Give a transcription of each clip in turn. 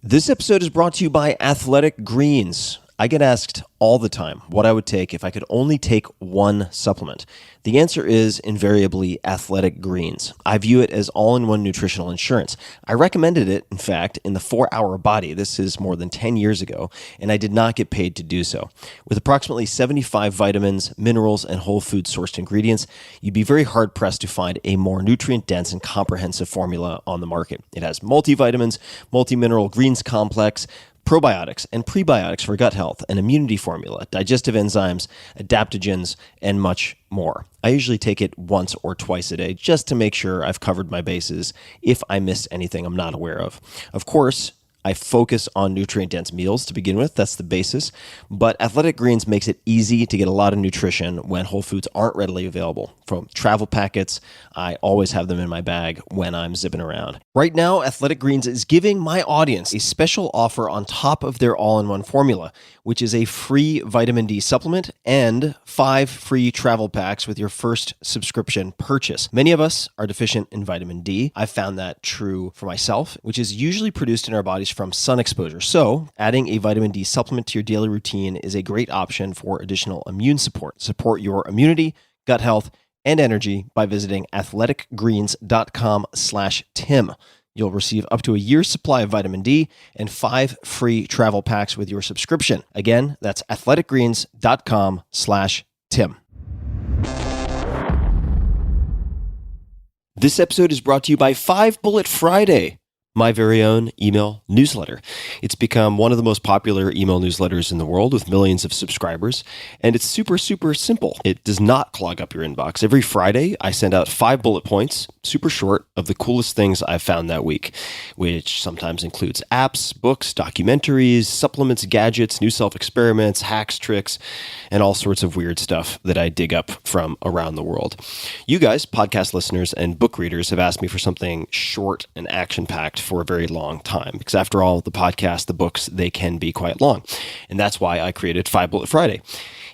This episode is brought to you by Athletic Greens. I get asked all the time what I would take if I could only take one supplement. The answer is invariably Athletic Greens. I view it as all-in-one nutritional insurance. I recommended it, in fact, in the 4-Hour Body. This is more than 10 years ago, and I did not get paid to do so. With approximately 75 vitamins, minerals, and whole food sourced ingredients, you'd be very hard-pressed to find a more nutrient-dense and comprehensive formula on the market. It has multivitamins, multi-mineral greens complex, probiotics and prebiotics for gut health, an immunity formula, digestive enzymes, adaptogens, and much more. I usually take it once or twice a day just to make sure I've covered my bases if I missed anything I'm not aware of. Of course, I focus on nutrient-dense meals to begin with. That's the basis. But Athletic Greens makes it easy to get a lot of nutrition when whole foods aren't readily available. From travel packets, I always have them in my bag when I'm zipping around. Right now, Athletic Greens is giving my audience a special offer on top of their all-in-one formula, which is a free vitamin D supplement and 5 free travel packs with your first subscription purchase. Many of us are deficient in vitamin D. I've found that true for myself, which is usually produced in our bodies from sun exposure. So, adding a vitamin D supplement to your daily routine is a great option for additional immune support. Support your immunity, gut health, and energy by visiting athleticgreens.com/Tim. You'll receive up to a year's supply of vitamin D and 5 free travel packs with your subscription. Again, that's athleticgreens.com/Tim. This episode is brought to you by 5 Bullet Friday, my very own email newsletter. It's become one of the most popular email newsletters in the world with millions of subscribers, and it's super, super simple. It does not clog up your inbox. Every Friday, I send out 5 bullet points, super short, of the coolest things I've found that week, which sometimes includes apps, books, documentaries, supplements, gadgets, new self-experiments, hacks, tricks, and all sorts of weird stuff that I dig up from around the world. You guys, podcast listeners and book readers, have asked me for something short and action-packed for a very long time, because after all, the podcast, the books, they can be quite long. And that's why I created 5 Bullet Friday.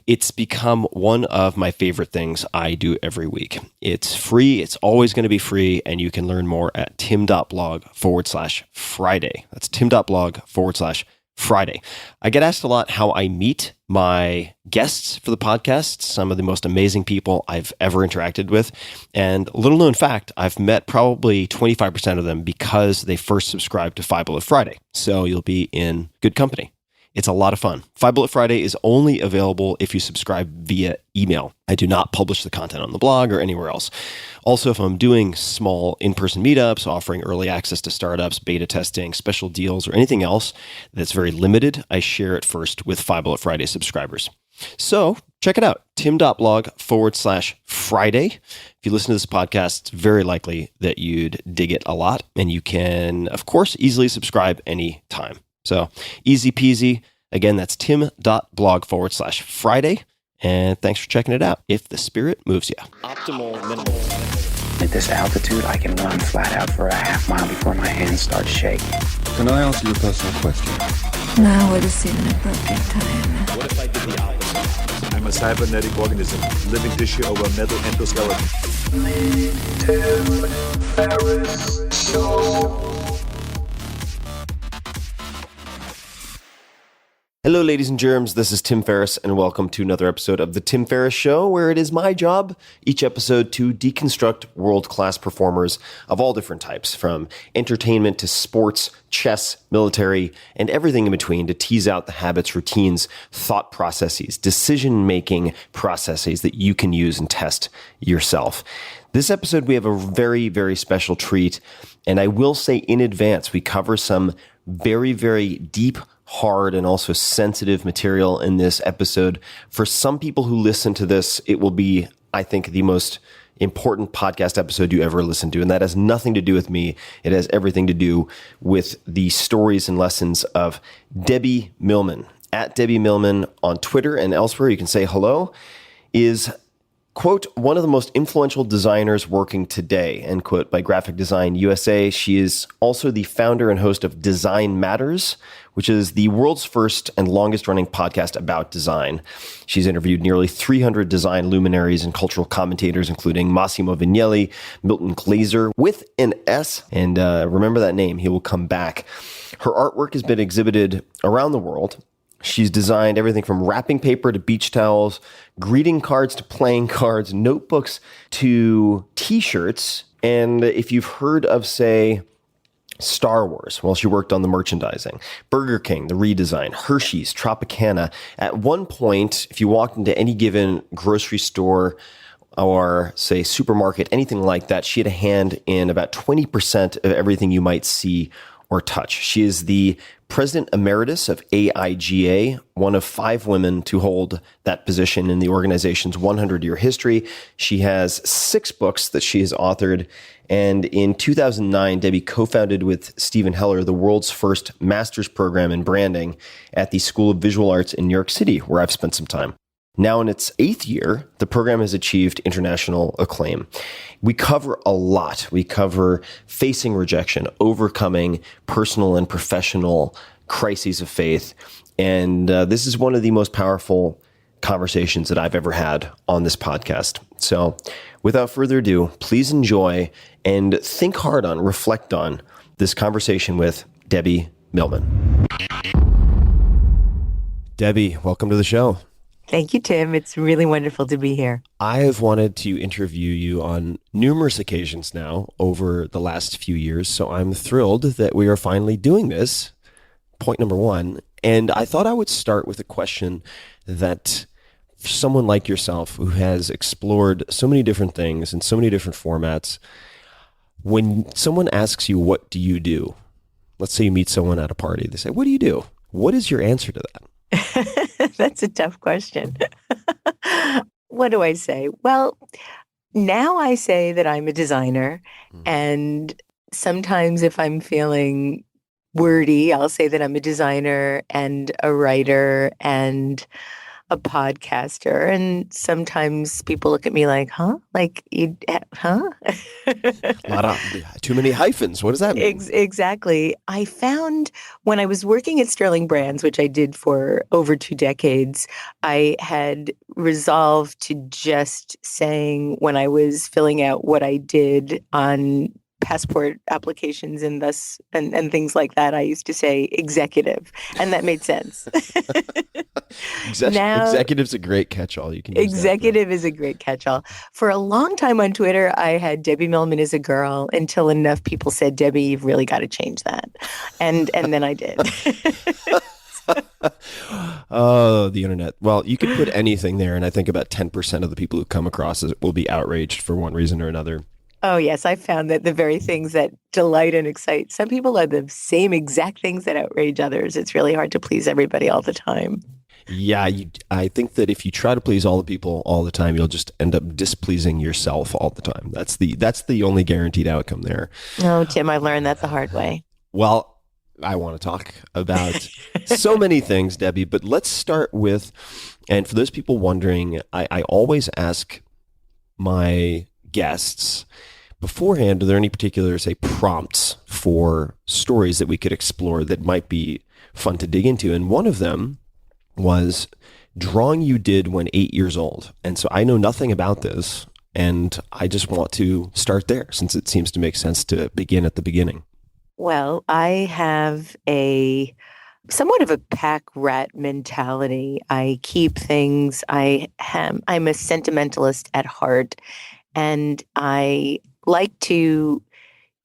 It's become one of my favorite things I do every week. It's free. It's always going to be free. And you can learn more at tim.blog/Friday. That's tim.blog/Friday. I get asked a lot how I meet my guests for the podcast, some of the most amazing people I've ever interacted with. And a little known fact, I've met probably 25% of them because they first subscribed to 5 Bullet Friday. So you'll be in good company. It's a lot of fun. 5 Bullet Friday is only available if you subscribe via email. I do not publish the content on the blog or anywhere else. Also, if I'm doing small in-person meetups, offering early access to startups, beta testing, special deals, or anything else that's very limited, I share it first with 5 Bullet Friday subscribers. So check it out, tim.blog/Friday. If you listen to this podcast, it's very likely that you'd dig it a lot, and you can, of course, easily subscribe anytime. So easy peasy. Again, that's tim.blog/Friday. And thanks for checking it out. If the spirit moves you. Optimal minimal. At this altitude, I can run flat out for a half mile before my hands start shaking. Can I answer your personal question? Now would seem an appropriate time. What if I did the opposite? I'm a cybernetic organism, living tissue over a metal endoskeleton. Tim Ferriss Show. Hello, ladies and germs. This is Tim Ferriss, and welcome to another episode of The Tim Ferriss Show, where it is my job each episode to deconstruct world-class performers of all different types, from entertainment to sports, chess, military, and everything in between, to tease out the habits, routines, thought processes, decision-making processes that you can use and test yourself. This episode, we have a very, very special treat, and I will say in advance, we cover some very, very deep, hard, and also sensitive material in this episode. For some people who listen to this, it will be, I think, the most important podcast episode you ever listen to. And that has nothing to do with me. It has everything to do with the stories and lessons of Debbie Millman. At Debbie Millman on Twitter and elsewhere, you can say hello, is, quote, one of the most influential designers working today, end quote, by Graphic Design USA. She is also the founder and host of Design Matters, which is the world's first and longest running podcast about design. She's interviewed nearly 300 design luminaries and cultural commentators, including Massimo Vignelli, Milton Glaser, with an S, and remember that name, he will come back. Her artwork has been exhibited around the world. She's designed everything from wrapping paper to beach towels, greeting cards to playing cards, notebooks to t-shirts. And if you've heard of, say, Star Wars, well, she worked on the merchandising. Burger King, the redesign. Hershey's, Tropicana. At one point, if you walked into any given grocery store or, say, supermarket, anything like that, she had a hand in about 20% of everything you might see or touch. She is the president emeritus of AIGA, one of 5 women to hold that position in the organization's 100-year history. She has 6 books that she has authored. And in 2009, Debbie co-founded with Stephen Heller the world's first master's program in branding at the School of Visual Arts in New York City, where I've spent some time. Now in its 8th year, the program has achieved international acclaim. We cover a lot. We cover facing rejection, overcoming personal and professional crises of faith. And this is one of the most powerful conversations that I've ever had on this podcast. So without further ado, please enjoy and think hard on, reflect on this conversation with Debbie Millman. Debbie, welcome to the show. Thank you, Tim. It's really wonderful to be here. I have wanted to interview you on numerous occasions now over the last few years, so I'm thrilled that we are finally doing this, point number 1. And I thought I would start with a question that for someone like yourself who has explored so many different things in so many different formats, when someone asks you, what do you do? Let's say you meet someone at a party. They say, what do you do? What is your answer to that? That's a tough question. What do I say? Well, now I say that I'm a designer. And sometimes if I'm feeling wordy, I'll say that I'm a designer and a writer and a podcaster. And sometimes people look at me like, huh? Like, huh? Too many hyphens. What does that mean? Exactly. I found when I was working at Sterling Brands, which I did for over 2 decades, I had resolved to just saying when I was filling out what I did on passport applications and things like that, I used to say executive, and that made sense. Now, executive's a great catch-all. You can use executive is a great catch-all. For a long time on Twitter, I had Debbie Millman is a girl until enough people said, Debbie, you've really got to change that. And then I did. Oh, the internet. Well, you could put anything there, and I think about 10% of the people who come across it will be outraged for one reason or another. Oh, yes. I found that the very things that delight and excite some people are the same exact things that outrage others. It's really hard to please everybody all the time. Yeah, I think that if you try to please all the people all the time, you'll just end up displeasing yourself all the time. That's the only guaranteed outcome there. Oh, Tim, I learned that the hard way. Well, I want to talk about so many things, Debbie, but let's start with, and for those people wondering, I always ask my guests beforehand, are there any particular, say, prompts for stories that we could explore that might be fun to dig into? And one of them was drawing you did when 8 years old. And so I know nothing about this, and I just want to start there since it seems to make sense to begin at the beginning. Well, I have a somewhat of a pack rat mentality. I keep things. I'm a sentimentalist at heart, and I like to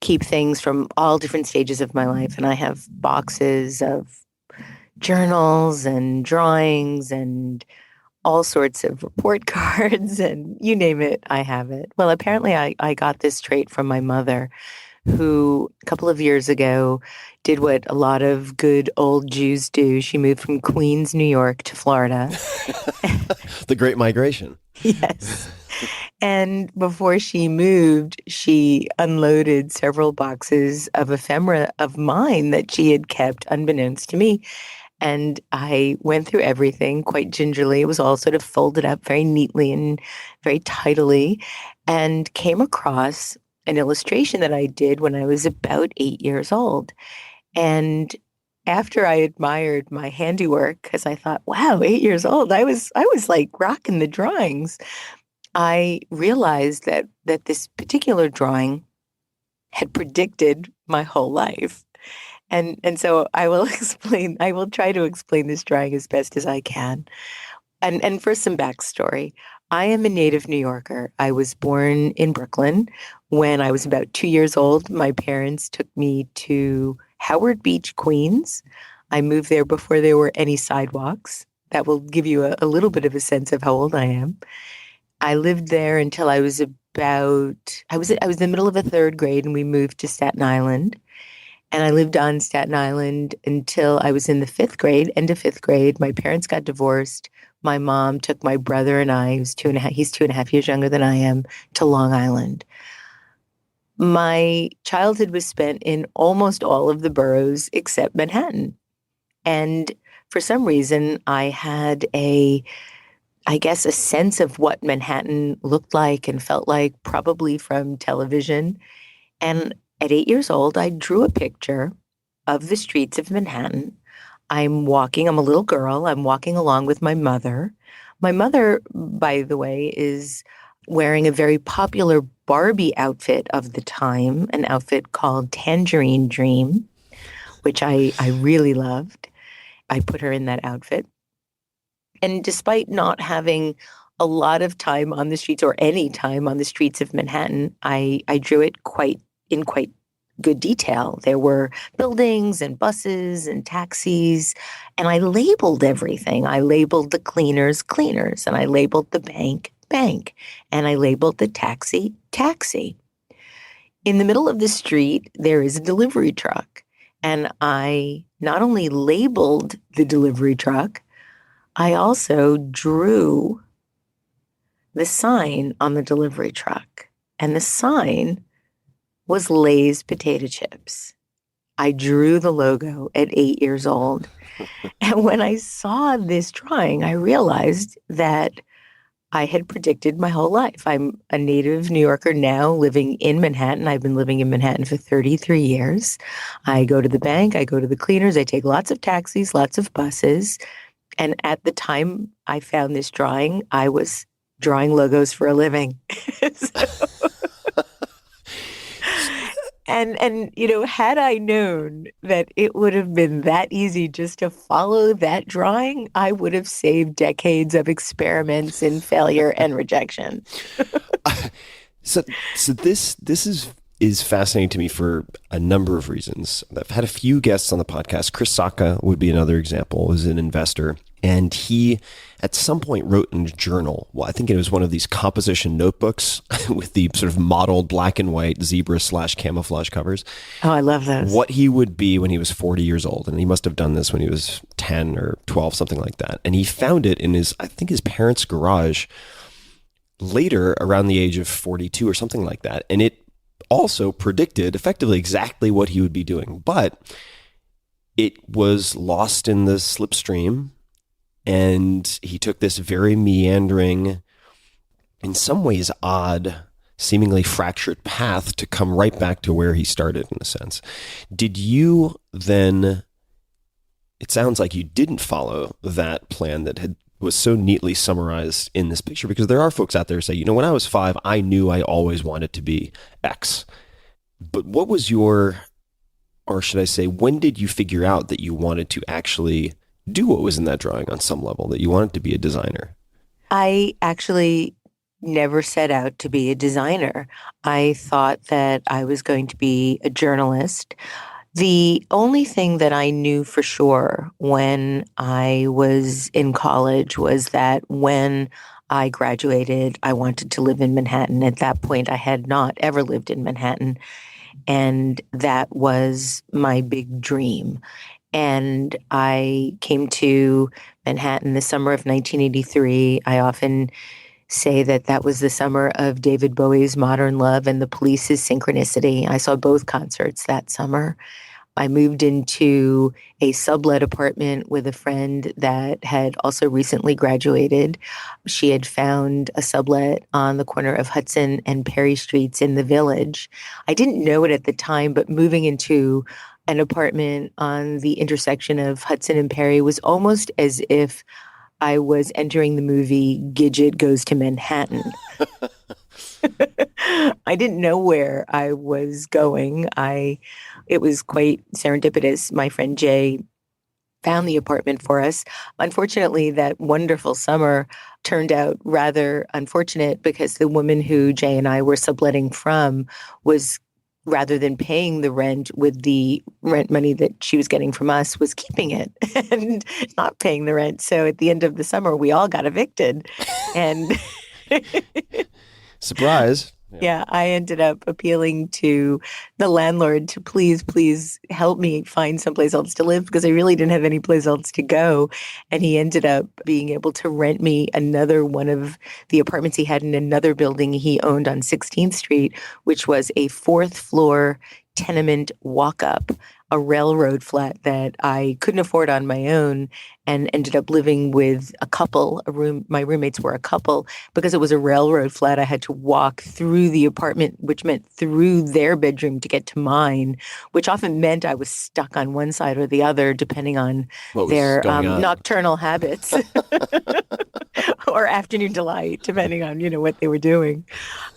keep things from all different stages of my life. And I have boxes of journals and drawings and all sorts of report cards, and you name it, I have it. Well, apparently I got this trait from my mother, who a couple of years ago did what a lot of good old Jews do. She moved from Queens, New York to Florida. The Great Migration. Yes. And before she moved, she unloaded several boxes of ephemera of mine that she had kept unbeknownst to me. And I went through everything quite gingerly. It was all sort of folded up very neatly and very tidily, and came across an illustration that I did when I was about 8 years old. And after I admired my handiwork, because I thought, wow, 8 years old, I was like rocking the drawings, I realized that this particular drawing had predicted my whole life. And so I will I will try to explain this drawing as best as I can. And for some backstory, I am a native New Yorker. I was born in Brooklyn. When I was about 2 years old, my parents took me to Howard Beach, Queens. I moved there before there were any sidewalks. That will give you a little bit of a sense of how old I am. I lived there until I was in the middle of the third grade, and we moved to Staten Island. And I lived on Staten Island until I was in the fifth grade, end of fifth grade. My parents got divorced. My mom took my brother and I, he's 2.5 years younger than I am, to Long Island. My childhood was spent in almost all of the boroughs except Manhattan. And for some reason, I had I guess, a sense of what Manhattan looked like and felt like, probably from television. And at 8 years old, I drew a picture of the streets of Manhattan. I'm a little girl, I'm walking along with my mother. My mother, by the way, is wearing a very popular Barbie outfit of the time, an outfit called Tangerine Dream, which I really loved. I put her in that outfit. And despite not having a lot of time on the streets or any time on the streets of Manhattan, I drew it in quite good detail. There were buildings and buses and taxis, and I labeled everything. I labeled the cleaners, cleaners, and I labeled the bank, bank, and I labeled the taxi, taxi. In the middle of the street, there is a delivery truck, and I not only labeled the delivery truck, I also drew the sign on the delivery truck, and the sign was Lay's potato chips. I drew the logo at 8 years old. And when I saw this drawing, I realized that I had predicted my whole life. I'm a native New Yorker now living in Manhattan. I've been living in Manhattan for 33 years. I go to the bank, I go to the cleaners, I take lots of taxis, lots of buses. And at the time I found this drawing, I was drawing logos for a living. And had I known that it would have been that easy just to follow that drawing, I would have saved decades of experiments in failure and rejection. So this is fascinating to me for a number of reasons. I've had a few guests on the podcast. Chris Sacca would be another example, is an investor. And he, at some point, wrote in a journal. Well, I think it was one of these composition notebooks with the sort of modeled black and white zebra/camouflage covers. Oh, I love those. What he would be when he was 40 years old. And he must have done this when he was 10 or 12, something like that. And he found it in his parents' garage later, around the age of 42 or something like that. And it also predicted effectively exactly what he would be doing. But it was lost in the slipstream. And he took this very meandering, in some ways odd, seemingly fractured path to come right back to where he started, in a sense. Did you then, it sounds like you didn't follow that plan that was so neatly summarized in this picture, because there are folks out there who say, when I was 5, I knew I always wanted to be X. But what was or should I say, when did you figure out that you wanted to actually do what was in that drawing on some level, that you wanted to be a designer? I actually never set out to be a designer. I thought that I was going to be a journalist. The only thing that I knew for sure when I was in college was that when I graduated, I wanted to live in Manhattan. At that point, I had not ever lived in Manhattan, and that was my big dream. And I came to Manhattan the summer of 1983. I often say that was the summer of David Bowie's Modern Love and the Police's Synchronicity. I saw both concerts that summer. I moved into a sublet apartment with a friend that had also recently graduated. She had found a sublet on the corner of Hudson and Perry Streets in the Village. I didn't know it at the time, but moving into an apartment on the intersection of Hudson and Perry was almost as if I was entering the movie Gidget Goes to Manhattan. I didn't know where I was going. It was quite serendipitous. My friend Jay found the apartment for us. Unfortunately, that wonderful summer turned out rather unfortunate because the woman who Jay and I were subletting from was, rather than paying the rent with the rent money that she was getting from us, was keeping it and not paying the rent. So at the end of the summer, we all got evicted. And Surprise. yeah, I ended up appealing to the landlord to please help me find someplace else to live because I really didn't have any place else to go. And he ended up being able to rent me another one of the apartments he had in another building he owned on 16th Street, which was a fourth floor tenement walk up, a railroad flat that I couldn't afford on my own, and ended up living with a couple, my roommates were a couple. Because it was a railroad flat, I had to walk through the apartment, which meant through their bedroom to get to mine, which often meant I was stuck on one side or the other, depending on What was their going on? nocturnal habits or afternoon delight, depending on, what they were doing.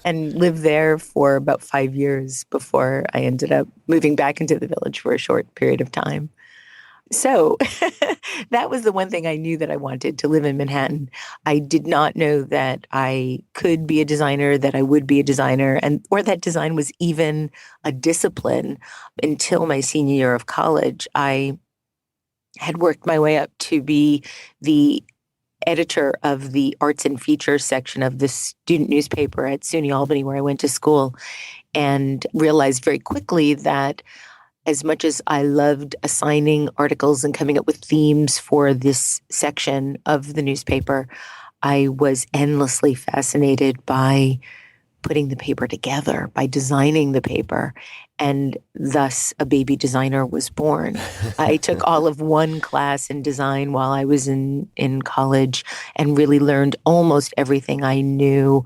And lived there for about 5 years before I ended up moving back into the village for a short period of time. So that was the one thing I knew that I wanted, to live in Manhattan. I did not know that I could be a designer, that I would be a designer, and or that design was even a discipline until my senior year of college. I had worked my way up to be the editor of the arts and features section of the student newspaper at SUNY Albany, where I went to school, and realized very quickly that as much as I loved assigning articles and coming up with themes for this section of the newspaper, I was endlessly fascinated by putting the paper together, by designing the paper. And thus a baby designer was born. I took all of one class in design while I was in college and really learned almost everything I knew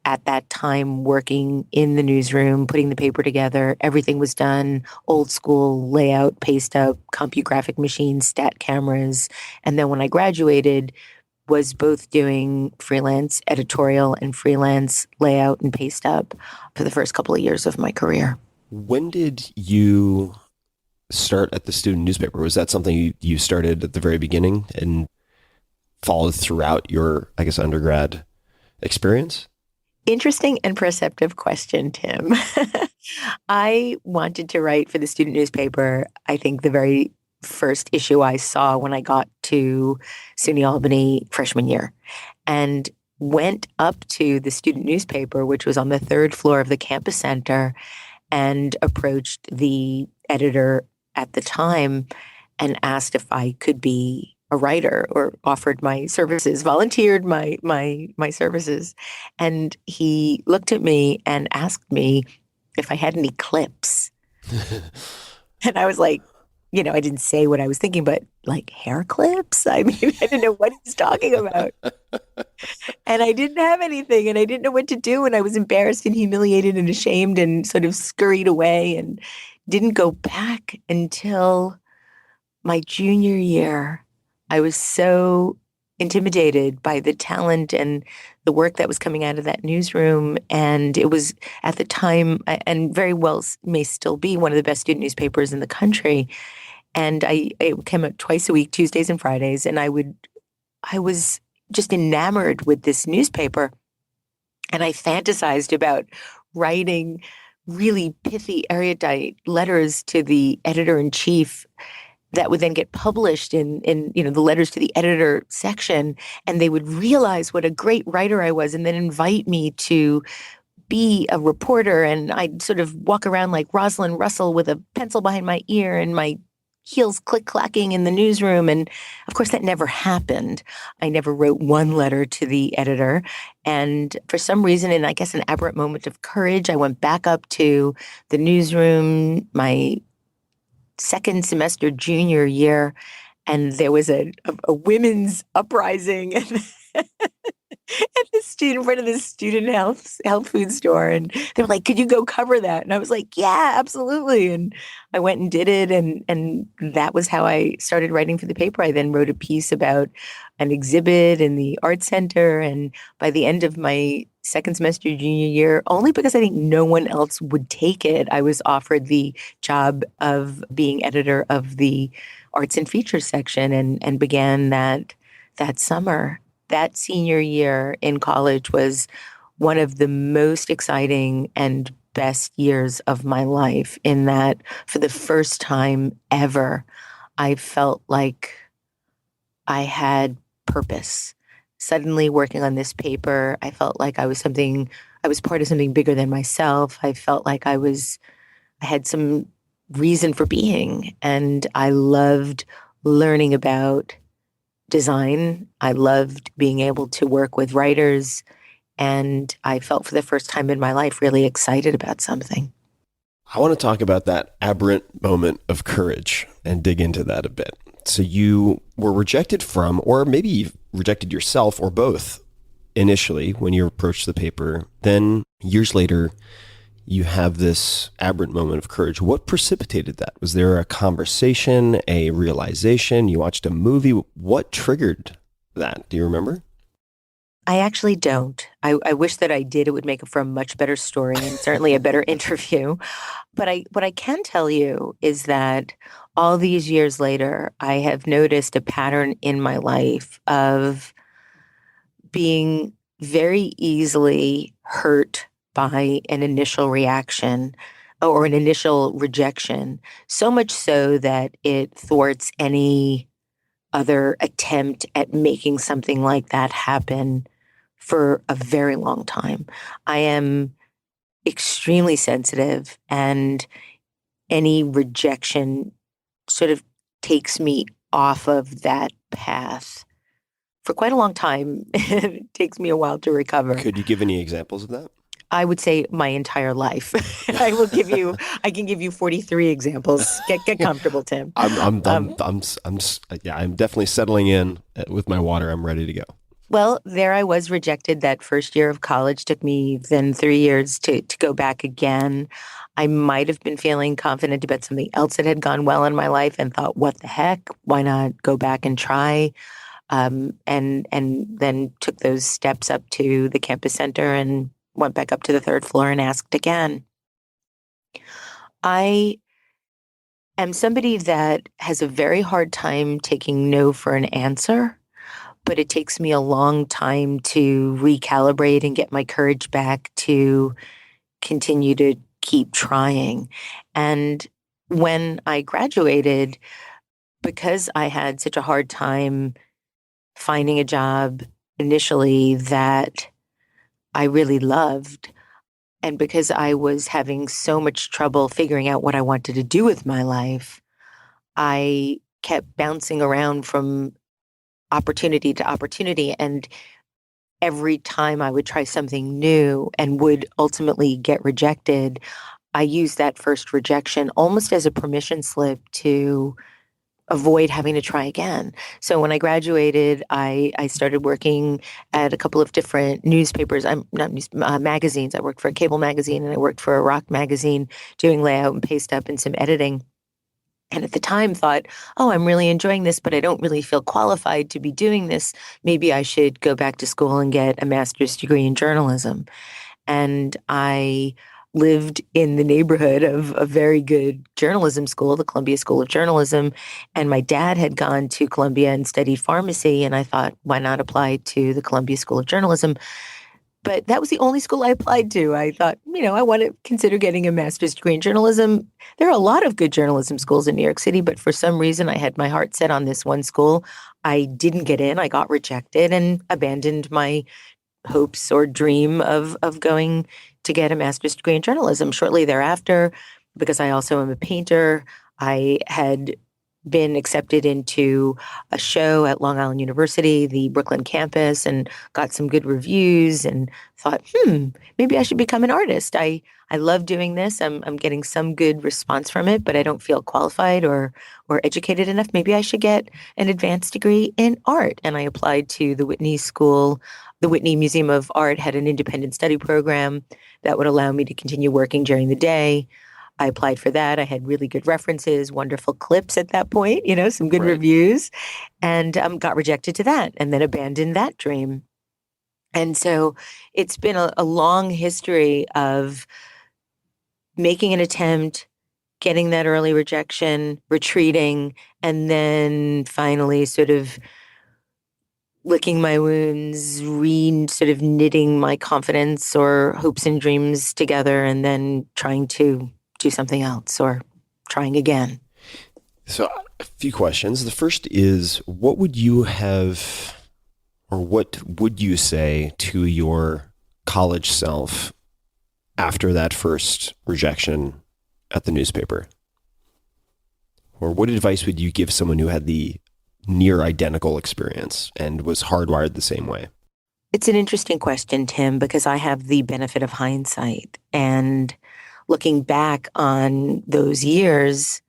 at that time working in the newsroom, putting the paper together. Everything was done old school, layout, paste up, CompuGraphic machines, stat cameras. And then when I graduated, was both doing freelance editorial and freelance layout and paste up for the first couple of years of my career. When did you start at the student newspaper? Was that something you started at the very beginning and followed throughout your, I guess, undergrad experience? Interesting and perceptive question, Tim. I wanted to write for the student newspaper. I think the very first issue I saw when I got to SUNY Albany freshman year, and went up to the student newspaper, which was on the third floor of the campus center, and approached the editor at the time and asked if I could be a writer, or offered my services, volunteered my services. And he looked at me and asked me if I had any clips. And I was like, I didn't say what I was thinking, but like, hair clips? I mean, I didn't know what he was talking about. And I didn't have anything, and I didn't know what to do. And I was embarrassed and humiliated and ashamed, and sort of scurried away and didn't go back until my junior year. I was so intimidated by the talent and the work that was coming out of that newsroom. And it was, at the time, and very well may still be, one of the best student newspapers in the country. And it came out twice a week, Tuesdays and Fridays. And I was just enamored with this newspaper. And I fantasized about writing really pithy, erudite letters to the editor-in-chief that would then get published in the letters to the editor section. And they would realize what a great writer I was, and then invite me to be a reporter. And I'd sort of walk around like Rosalind Russell with a pencil behind my ear and my heels click-clacking in the newsroom. And of course, that never happened. I never wrote one letter to the editor. And for some reason, and I guess an aberrant moment of courage, I went back up to the newsroom my second semester junior year, and there was a women's uprising at in front of the student health food store, and they were like, "Could you go cover that?" And I was like, "Yeah, absolutely." And I went and did it, and that was how I started writing for the paper. I then wrote a piece about an exhibit in the art center, and by the end of my second semester junior year, only because I think no one else would take it. I was offered the job of being editor of the arts and features section and began that summer. That senior year in college was one of the most exciting and best years of my life, in that for the first time ever, I felt like I had purpose. Suddenly working on this paper, I felt like I was part of something bigger than myself. I felt like I had some reason for being, and I loved learning about design. I loved being able to work with writers, and I felt for the first time in my life really excited about something. I want to talk about that aberrant moment of courage and dig into that a bit. So you were rejected from, or maybe you rejected yourself, or both, initially when you approached the paper. Then years later, you have this aberrant moment of courage. What precipitated that? Was there a conversation, a realization? You watched a movie? What triggered that? Do you remember? I actually don't. I wish that I did. It would make for a much better story and certainly a better interview. But what I can tell you is that all these years later, I have noticed a pattern in my life of being very easily hurt by an initial reaction or an initial rejection, so much so that it thwarts any other attempt at making something like that happen for a very long time. I am extremely sensitive, and any rejection sort of takes me off of that path for quite a long time. It takes me a while to recover. Could you give any examples of that? I would say my entire life. I can give you 43 examples. Get comfortable, Tim. I'm definitely settling in with my water. I'm ready to go. Well, there I was rejected that first year of college. Took me then 3 years to go back again. I might have been feeling confident about something else that had gone well in my life and thought, what the heck? Why not go back and try? And then took those steps up to the campus center and went back up to the third floor and asked again. I am somebody that has a very hard time taking no for an answer, but it takes me a long time to recalibrate and get my courage back to continue to keep trying. And when I graduated, because I had such a hard time finding a job initially that I really loved, and because I was having so much trouble figuring out what I wanted to do with my life, I kept bouncing around from opportunity to opportunity. And every time I would try something new and would ultimately get rejected, I used that first rejection almost as a permission slip to avoid having to try again. So when I graduated, I started working at a couple of different newspapers. I'm not magazines. I worked for a cable magazine and I worked for a rock magazine doing layout and paste up and some editing. And at the time thought, oh, I'm really enjoying this, but I don't really feel qualified to be doing this. Maybe I should go back to school and get a master's degree in journalism. And I lived in the neighborhood of a very good journalism school, the Columbia School of Journalism. And my dad had gone to Columbia and studied pharmacy. And I thought, why not apply to the Columbia School of Journalism? But that was the only school I applied to. I thought, I want to consider getting a master's degree in journalism. There are a lot of good journalism schools in New York City, but for some reason I had my heart set on this one school. I didn't get in. I got rejected and abandoned my hopes or dream of going to get a master's degree in journalism. Shortly thereafter, because I also am a painter, I had been accepted into a show at Long Island University, the Brooklyn campus, and got some good reviews and thought, maybe I should become an artist. I love doing this. I'm getting some good response from it, but I don't feel qualified or educated enough. Maybe I should get an advanced degree in art. And I applied to the Whitney School. The Whitney Museum of Art had an independent study program that would allow me to continue working during the day. I applied for that. I had really good references, wonderful clips at that point, some good reviews, and got rejected to that and then abandoned that dream. And so it's been a long history of making an attempt, getting that early rejection, retreating, and then finally sort of licking my wounds, sort of knitting my confidence or hopes and dreams together, and then trying to do something else or trying again. So a few questions. The first is, what would you have, or what would you say to your college self after that first rejection at the newspaper? Or what advice would you give someone who had the near identical experience and was hardwired the same way? It's an interesting question, Tim, because I have the benefit of hindsight. And looking back on those years,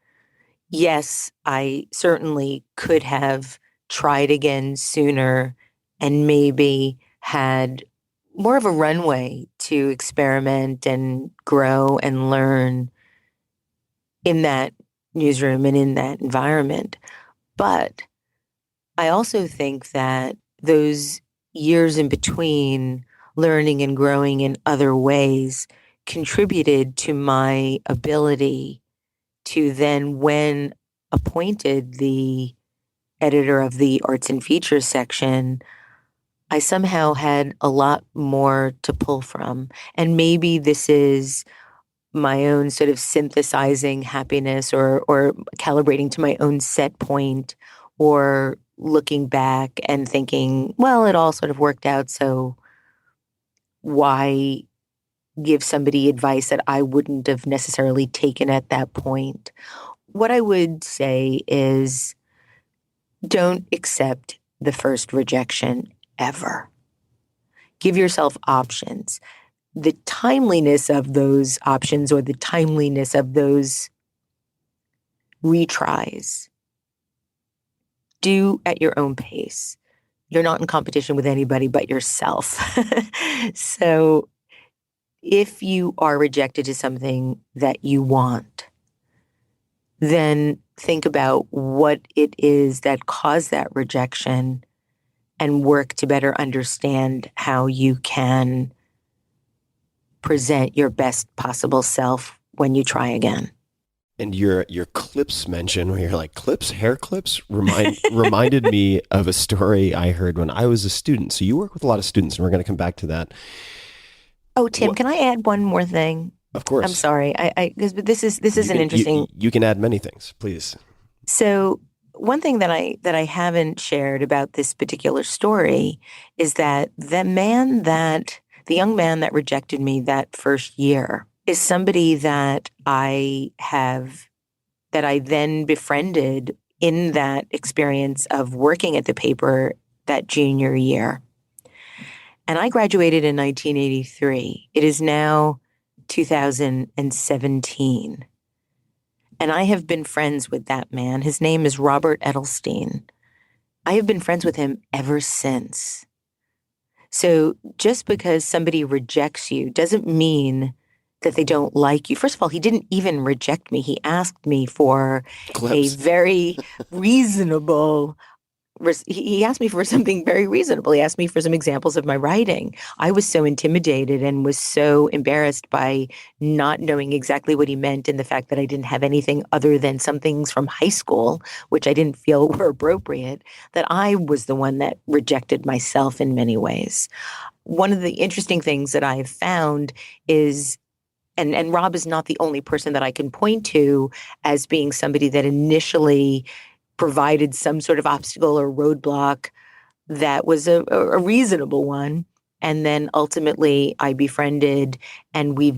yes, I certainly could have tried again sooner and maybe had more of a runway to experiment and grow and learn in that newsroom and in that environment. But I also think that those years in between learning and growing in other ways contributed to my ability to then, when appointed the editor of the arts and features section, I somehow had a lot more to pull from. And maybe this is my own sort of synthesizing happiness or calibrating to my own set point, or looking back and thinking, well, it all sort of worked out, so why give somebody advice that I wouldn't have necessarily taken at that point? What I would say is, don't accept the first rejection ever. Give yourself options. The timeliness of those options, or the timeliness of those retries, do at your own pace. You're not in competition with anybody but yourself. So if you are rejected to something that you want, then think about what it is that caused that rejection and work to better understand how you can present your best possible self when you try again. And your clips mention, where you're like, clips, hair clips, reminded me of a story I heard when I was a student. So you work with a lot of students, and we're going to come back to that. Oh, Tim, can I add one more thing? Of course. I'm sorry. But this is an interesting. You can add many things, please. So one thing that I haven't shared about this particular story is that the young man that rejected me that first year is somebody that I then befriended in that experience of working at the paper that junior year. And I graduated in 1983. It is now 2017. And I have been friends with that man. His name is Robert Edelstein. I have been friends with him ever since. So just because somebody rejects you doesn't mean that they don't like you. First of all, he didn't even reject me. He asked me for a very reasonable. He asked me for something very reasonable. He asked me for some examples of my writing. I was so intimidated and was so embarrassed by not knowing exactly what he meant, and the fact that I didn't have anything other than some things from high school, which I didn't feel were appropriate, that I was the one that rejected myself in many ways. One of the interesting things that I've found is, and Rob is not the only person that I can point to as being somebody that initially provided some sort of obstacle or roadblock that was a reasonable one. And then ultimately I befriended, and we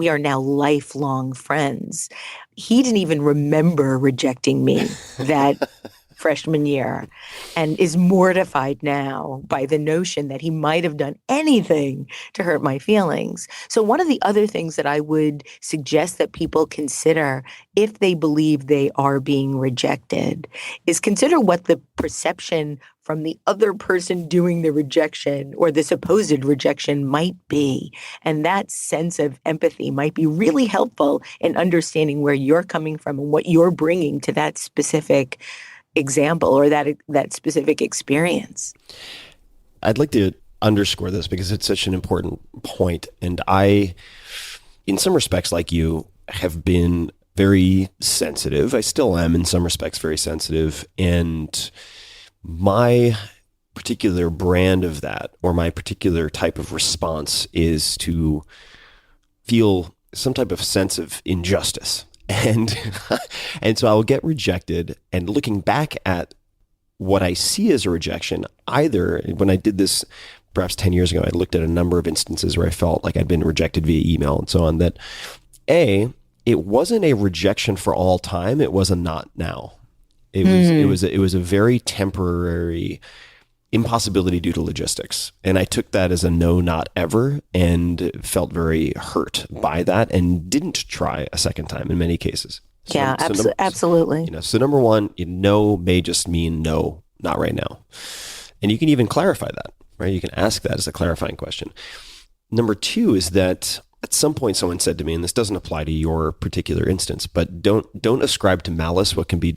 are now lifelong friends. He didn't even remember rejecting me that freshman year, and is mortified now by the notion that he might have done anything to hurt my feelings. So one of the other things that I would suggest that people consider if they believe they are being rejected is consider what the perception from the other person doing the rejection or the supposed rejection might be. And that sense of empathy might be really helpful in understanding where you're coming from and what you're bringing to that specific example or that specific experience. I'd like to underscore this because it's such an important point. And I, in some respects, like you, have been very sensitive. I still am in some respects very sensitive. And my particular brand of that, or my particular type of response, is to feel some type of sense of injustice. And and so I will get rejected. And looking back at what I see as a rejection, either when I did this perhaps 10 years ago, I looked at a number of instances where I felt like I'd been rejected via email and so on, that it wasn't a rejection for all time. It was a not now. It was a very temporary impossibility due to logistics. And I took that as a no, not ever, and felt very hurt by that and didn't try a second time in many cases. Absolutely. So number one, no may just mean no, not right now. And you can even clarify that, right? You can ask that as a clarifying question. Number two is that at some point someone said to me, and this doesn't apply to your particular instance, but don't ascribe to malice what can be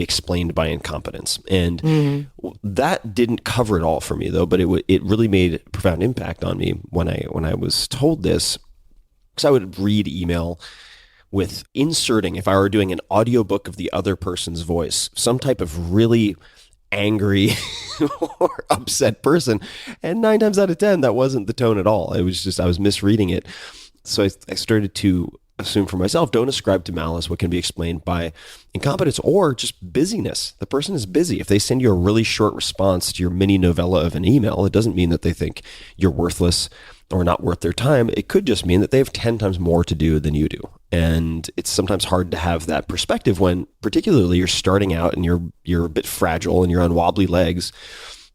explained by incompetence. And that didn't cover it all for me though, but it really made a profound impact on me when I was told this, because I would read email with inserting, if I were doing an audiobook of the other person's voice, some type of really angry or upset person. And 9 times out of 10, that wasn't the tone at all. It was just, I was misreading it. So I started to assume for myself, don't ascribe to malice what can be explained by incompetence or just busyness. The person is busy. If they send you a really short response to your mini novella of an email, it doesn't mean that they think you're worthless or not worth their time. It could just mean that they have 10 times more to do than you do. And it's sometimes hard to have that perspective when particularly you're starting out and you're a bit fragile and you're on wobbly legs,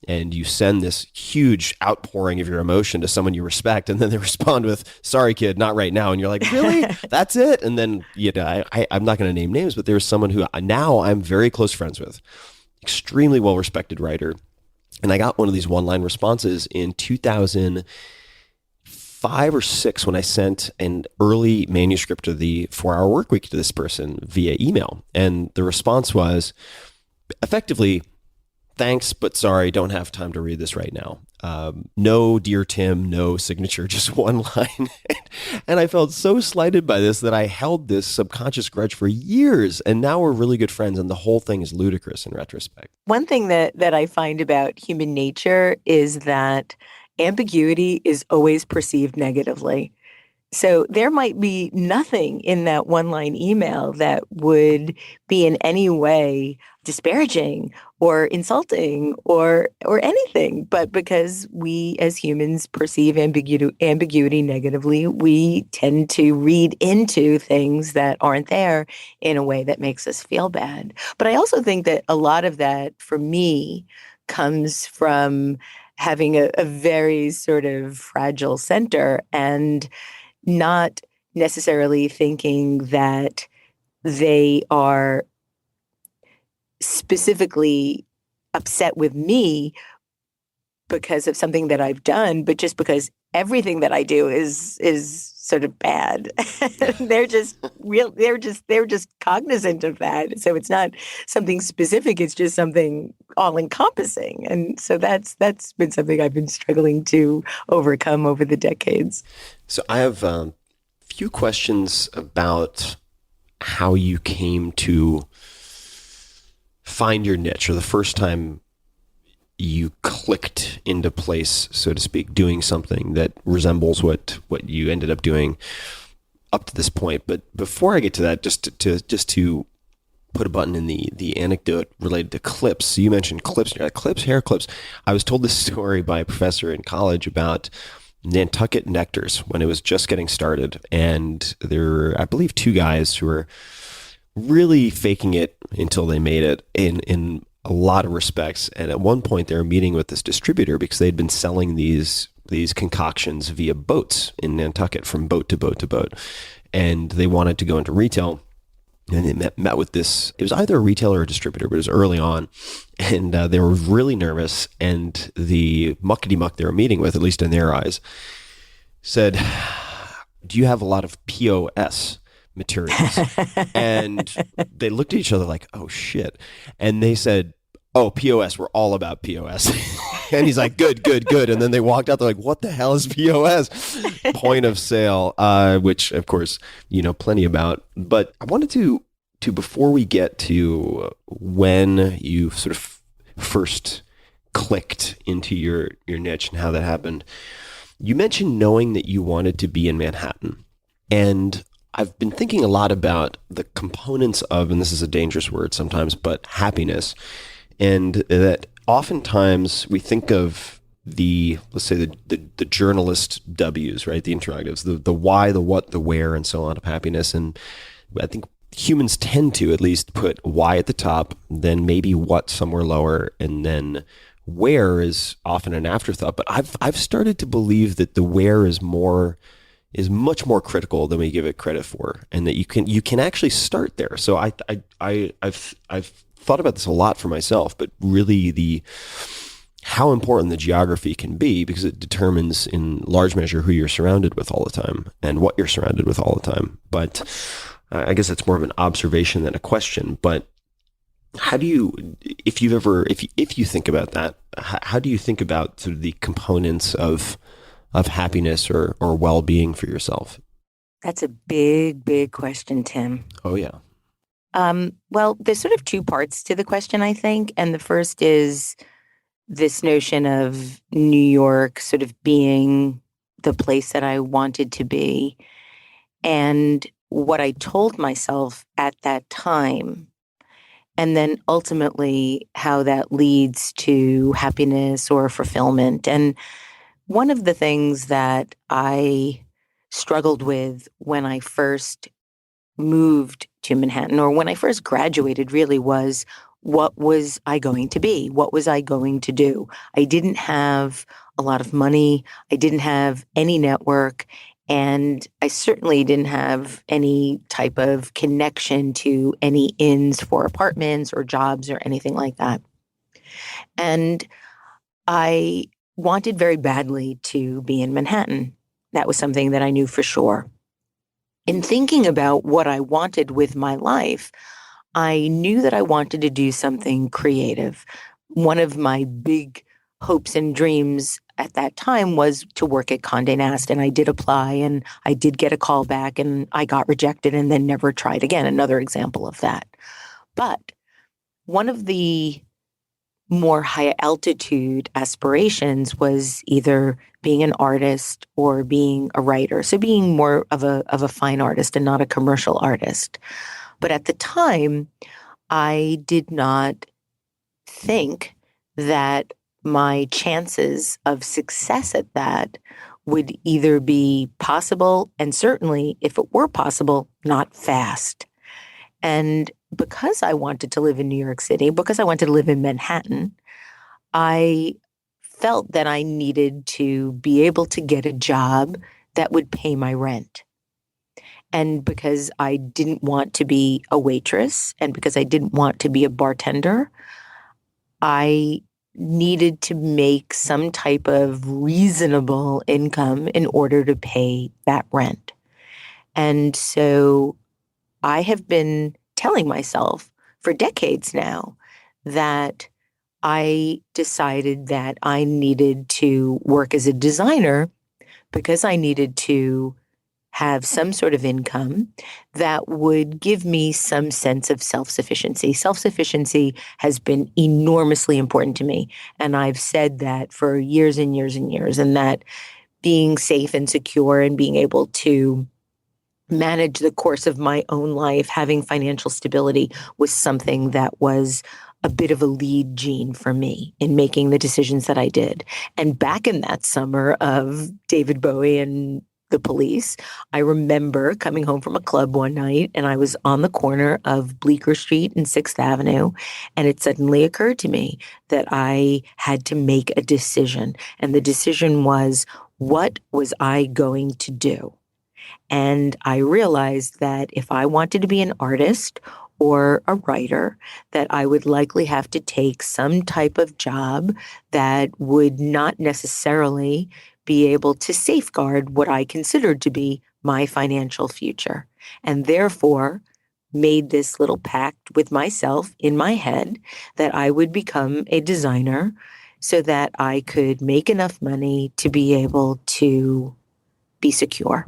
and you send this huge outpouring of your emotion to someone you respect, and then they respond with, sorry, kid, not right now. And you're like, really? That's it? And then, I'm not going to name names, but there's someone who now I'm very close friends with, extremely well-respected writer. And I got one of these one-line responses in 2005 or 6 when I sent an early manuscript of the 4-Hour Workweek to this person via email. And the response was effectively, thanks, but sorry, don't have time to read this right now. No, dear Tim, no signature, just one line. And I felt so slighted by this that I held this subconscious grudge for years. And now we're really good friends. And the whole thing is ludicrous in retrospect. One thing that I find about human nature is that ambiguity is always perceived negatively. So there might be nothing in that one-line email that would be in any way disparaging or insulting or anything. But because we as humans perceive ambiguity negatively, we tend to read into things that aren't there in a way that makes us feel bad. But I also think that a lot of that, for me, comes from having a very sort of fragile center and not necessarily thinking that they are specifically upset with me because of something that I've done, but just because everything that I do is sort of bad. They're just cognizant of that. So it's not something specific, it's just something all encompassing. And so that's been something I've been struggling to overcome over the decades. So I have a few questions about how you came to find your niche, or the first time you clicked into place, so to speak, doing something that resembles what you ended up doing up to this point. But before I get to that, just to put a button in the anecdote related to clips. So you mentioned clips, hair clips. I was told this story by a professor in college about Nantucket nectars when it was just getting started. And there were, I believe, 2 guys who were really faking it until they made it in a lot of respects. And at one point they were meeting with this distributor because they'd been selling these concoctions via boats in Nantucket, from boat to boat to boat. And they wanted to go into retail. And they met with this, it was either a retailer or a distributor, but it was early on. And they were really nervous. And the muckety-muck they were meeting with, at least in their eyes, said, do you have a lot of POS materials? And they looked at each other like, oh shit. And they said, oh, POS, we're all about POS. And he's like, good, good, good. And then they walked out. They're like, what the hell is POS? Point of sale, which, of course, you know plenty about. But I wanted to before we get to when you sort of first clicked into your niche and how that happened, you mentioned knowing that you wanted to be in Manhattan. And I've been thinking a lot about the components of, and this is a dangerous word sometimes, but happiness. And that oftentimes we think of let's say the journalist W's, right? The interrogatives, the why, the what, the where, and so on of happiness. And I think humans tend to at least put why at the top, then maybe what somewhere lower, and then where is often an afterthought. But I've started to believe that the where is much more critical than we give it credit for, and that you can actually start there. So I've thought about this a lot for myself, but really how important the geography can be, because it determines in large measure who you're surrounded with all the time and what you're surrounded with all the time. But I guess that's more of an observation than a question. But how do you, if you think about that, how do you think about sort of the components of happiness or well-being for yourself? That's a big, big question, Tim. Oh, yeah. Well, there's sort of two parts to the question, I think. And the first is this notion of New York sort of being the place that I wanted to be. And what I told myself at that time, and then ultimately how that leads to happiness or fulfillment. And one of the things that I struggled with when I first moved to Manhattan, or when I first graduated, really was, what was I going to be? What was I going to do? I didn't have a lot of money. I didn't have any network. And I certainly didn't have any type of connection to any inns for apartments or jobs or anything like that. And I wanted very badly to be in Manhattan. That was something that I knew for sure. In thinking about what I wanted with my life, I knew that I wanted to do something creative. One of my big hopes and dreams at that time was to work at Condé Nast, and I did apply, and I did get a call back, and I got rejected and then never tried again. Another example of that. But one of the more high altitude aspirations was either being an artist or being a writer. So being more of a fine artist and not a commercial artist. But at the time, I did not think that my chances of success at that would either be possible, and certainly, if it were possible, not fast. And because I wanted to live in New York City, because I wanted to live in Manhattan, I felt that I needed to be able to get a job that would pay my rent. And because I didn't want to be a waitress, and because I didn't want to be a bartender, I needed to make some type of reasonable income in order to pay that rent. And so I have been telling myself for decades now that I decided that I needed to work as a designer because I needed to have some sort of income that would give me some sense of self-sufficiency. Self-sufficiency has been enormously important to me. And I've said that for years and years and years, and that being safe and secure and being able to manage the course of my own life, having financial stability, was something that was a bit of a lead gene for me in making the decisions that I did. And back in that summer of David Bowie and the Police, I remember coming home from a club one night, and I was on the corner of Bleecker Street and 6th Avenue, and it suddenly occurred to me that I had to make a decision. And the decision was, what was I going to do? And I realized that if I wanted to be an artist or a writer, that I would likely have to take some type of job that would not necessarily be able to safeguard what I considered to be my financial future. And therefore, made this little pact with myself in my head that I would become a designer, so that I could make enough money to be able to be secure.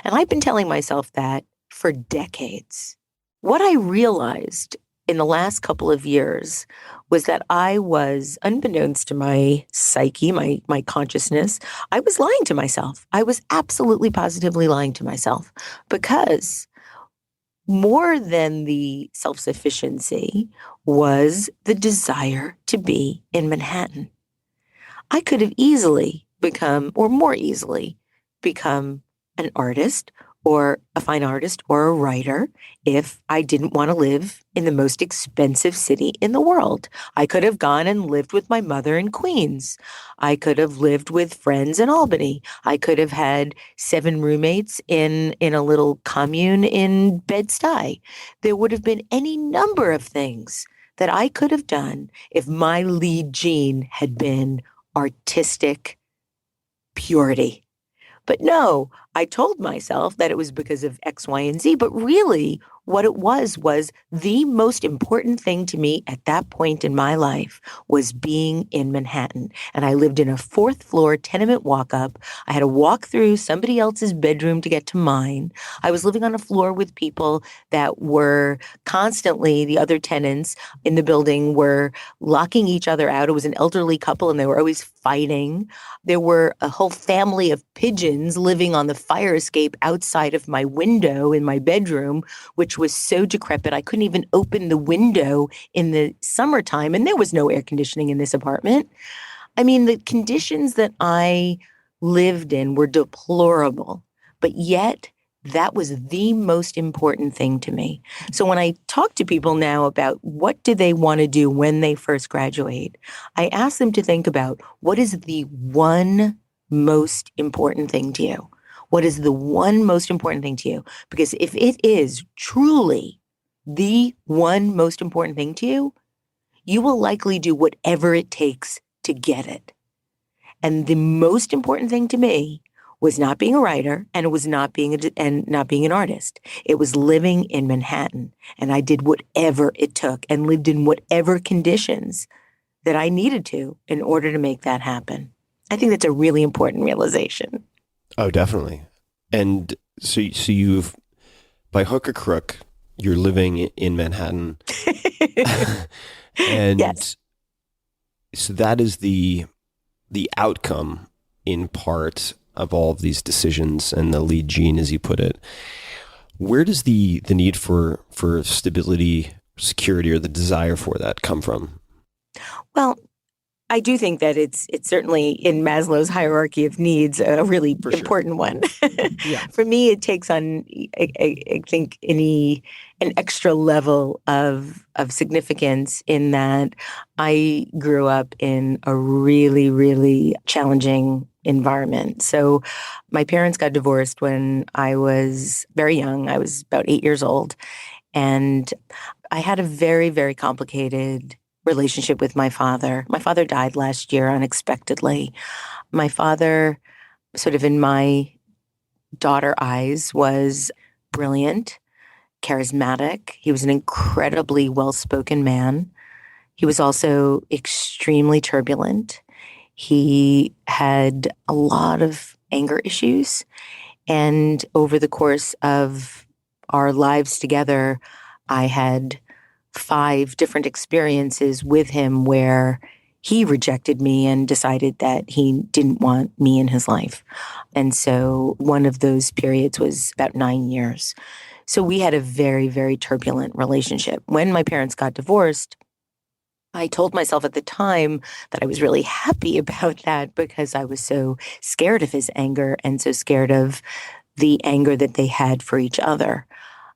And I've been telling myself that for decades. What I realized in the last couple of years was that I was, unbeknownst to my psyche, my consciousness, I was lying to myself. I was absolutely positively lying to myself, because more than the self-sufficiency was the desire to be in Manhattan. I could have easily become, or more easily, become an artist or a fine artist or a writer if I didn't want to live in the most expensive city in the world. I could have gone and lived with my mother in Queens. I could have lived with friends in Albany. I could have had 7 roommates in a little commune in Bed-Stuy. There would have been any number of things that I could have done if my lead gene had been artistic purity. But no, I told myself that it was because of X, Y, and Z. But really, what it was the most important thing to me at that point in my life was being in Manhattan. And I lived in a 4th floor tenement walk-up. I had to walk through somebody else's bedroom to get to mine. I was living on a floor with people that were constantly, the other tenants in the building were locking each other out. It was an elderly couple and they were always fighting. There were a whole family of pigeons living on the fire escape outside of my window in my bedroom, which was so decrepit I couldn't even open the window in the summertime, and there was no air conditioning in this apartment. I mean, the conditions that I lived in were deplorable, but yet that was the most important thing to me. So when I talk to people now about what do they want to do when they first graduate, I ask them to think about, what is the one most important thing to you? What is the one most important thing to you? Because if it is truly the one most important thing to you, you will likely do whatever it takes to get it. And the most important thing to me was not being a writer, and it was not being an artist. It was living in Manhattan, and I did whatever it took and lived in whatever conditions that I needed to in order to make that happen. I think that's a really important realization. Oh, definitely. And so you've, by hook or crook, you're living in Manhattan. And yes. So that is the outcome, in part, of all of these decisions and the lead gene, as you put it. Where does the need for stability, security, or the desire for that come from? Well, I do think that it's certainly in Maslow's hierarchy of needs a really important one. Yeah. For me, it takes on, I think, an extra level of significance in that I grew up in a really, really challenging environment. So my parents got divorced when I was very young. I was about 8 years old. And I had a very, very complicated relationship with my father. My father died last year unexpectedly. My father, sort of in my daughter eyes, was brilliant, charismatic. He was an incredibly well-spoken man. He was also extremely turbulent. He had a lot of anger issues. And over the course of our lives together, I had 5 different experiences with him where he rejected me and decided that he didn't want me in his life. And so one of those periods was about 9 years. So we had a very, very turbulent relationship. When my parents got divorced, I told myself at the time that I was really happy about that because I was so scared of his anger and so scared of the anger that they had for each other.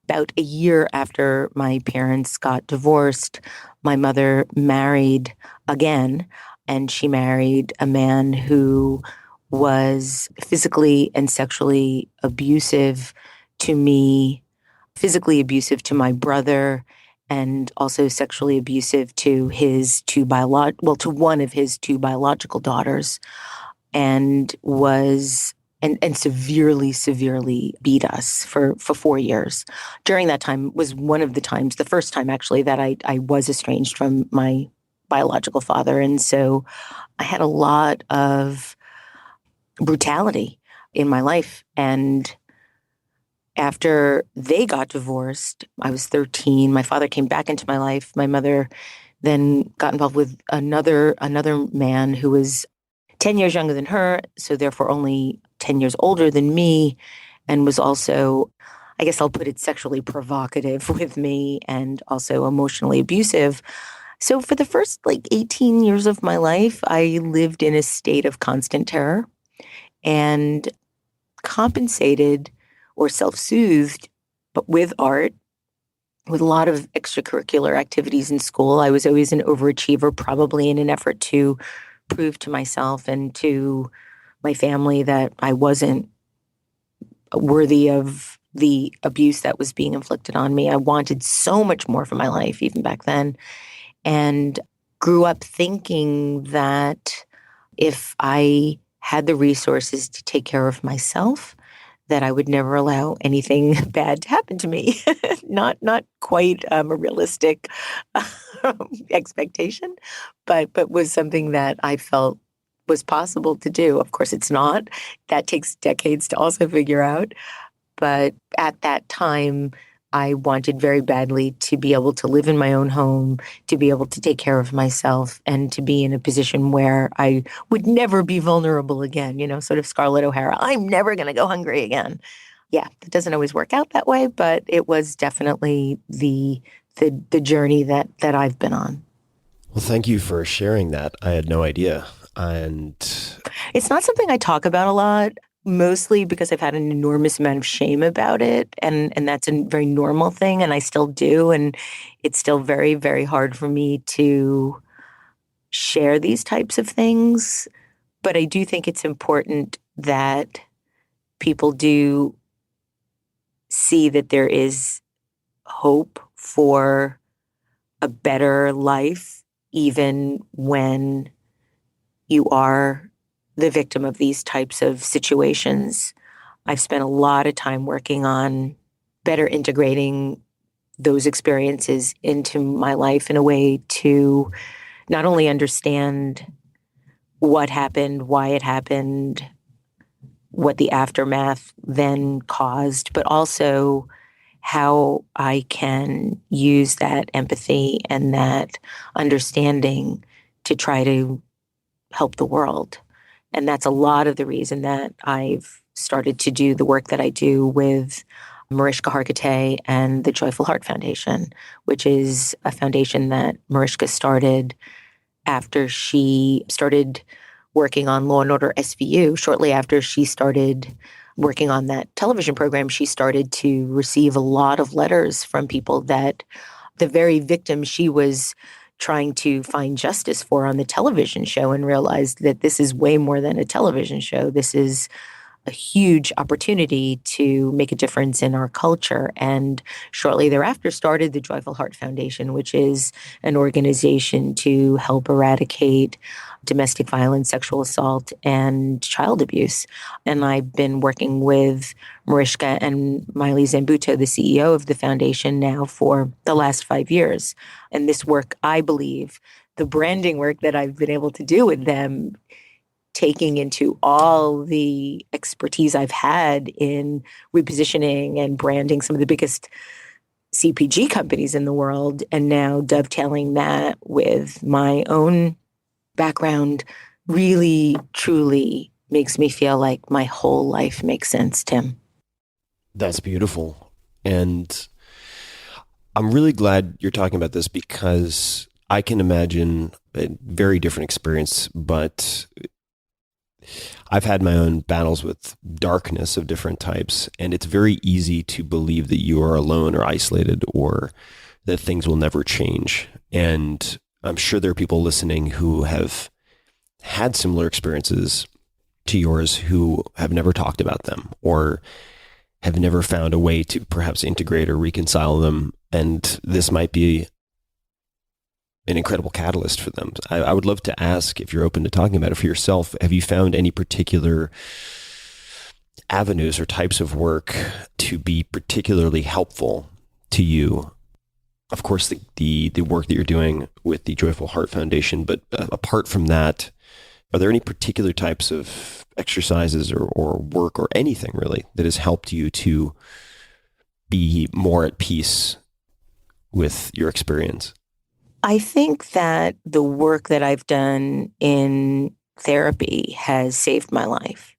About a year after my parents got divorced, my mother married again, and she married a man who was physically and sexually abusive to me, physically abusive to my brother, and also sexually abusive to his to one of his 2 biological daughters, and was and severely beat us for 4 years. During that time was one of the times, the first time actually, that I was estranged from my biological father. And so I had a lot of brutality in my life. And after they got divorced, I was 13. My father came back into my life. My mother then got involved with another man who was 10 years younger than her, so therefore only 10 years older than me, and was also, I guess I'll put it, sexually provocative with me and also emotionally abusive. So for the first 18 years of my life, I lived in a state of constant terror and compensated or self-soothed, but with art, with a lot of extracurricular activities in school. I was always an overachiever, probably in an effort to prove to myself and to my family that I wasn't worthy of the abuse that was being inflicted on me. I wanted so much more for my life, even back then, and grew up thinking that if I had the resources to take care of myself, that I would never allow anything bad to happen to me. Not quite a realistic expectation, but was something that I felt was possible to do. Of course, it's not. That takes decades to also figure out. But at that time, I wanted very badly to be able to live in my own home, to be able to take care of myself, and to be in a position where I would never be vulnerable again, sort of Scarlett O'Hara. I'm never going to go hungry again. Yeah, it doesn't always work out that way, but it was definitely the journey that I've been on. Well, thank you for sharing that. I had no idea. And it's not something I talk about a lot, mostly because I've had an enormous amount of shame about it. And that's a very normal thing. And I still do. And it's still very, very hard for me to share these types of things. But I do think it's important that people do see that there is hope for a better life, even when you are the victim of these types of situations. I've spent a lot of time working on better integrating those experiences into my life in a way to not only understand what happened, why it happened, what the aftermath then caused, but also how I can use that empathy and that understanding to try to help the world. And that's a lot of the reason that I've started to do the work that I do with Mariska Hargitay and the Joyful Heart Foundation, which is a foundation that Mariska started after she started working on Law and Order SVU. Shortly after she started working on that television program, she started to receive a lot of letters from people that the very victims she was trying to find justice for on the television show, and realized that this is way more than a television show. This is a huge opportunity to make a difference in our culture. And shortly thereafter started the Joyful Heart Foundation, which is an organization to help eradicate domestic violence, sexual assault, and child abuse. And I've been working with Mariska and Miley Zambuto, the CEO of the foundation, now for the last 5 years. And this work, I believe, the branding work that I've been able to do with them, taking into all the expertise I've had in repositioning and branding some of the biggest CPG companies in the world, and now dovetailing that with my own background, really, truly makes me feel like my whole life makes sense, Tim. That's beautiful. And I'm really glad you're talking about this, because I can imagine a very different experience, but I've had my own battles with darkness of different types, and it's very easy to believe that you are alone or isolated, or that things will never change. And I'm sure there are people listening who have had similar experiences to yours who have never talked about them, or have never found a way to perhaps integrate or reconcile them. And this might be an incredible catalyst for them. I would love to ask, if you're open to talking about it for yourself, have you found any particular avenues or types of work to be particularly helpful to you of course, the work that you're doing with the Joyful Heart Foundation. But apart from that, are there any particular types of exercises or work or anything really that has helped you to be more at peace with your experience? I think that the work that I've done in therapy has saved my life.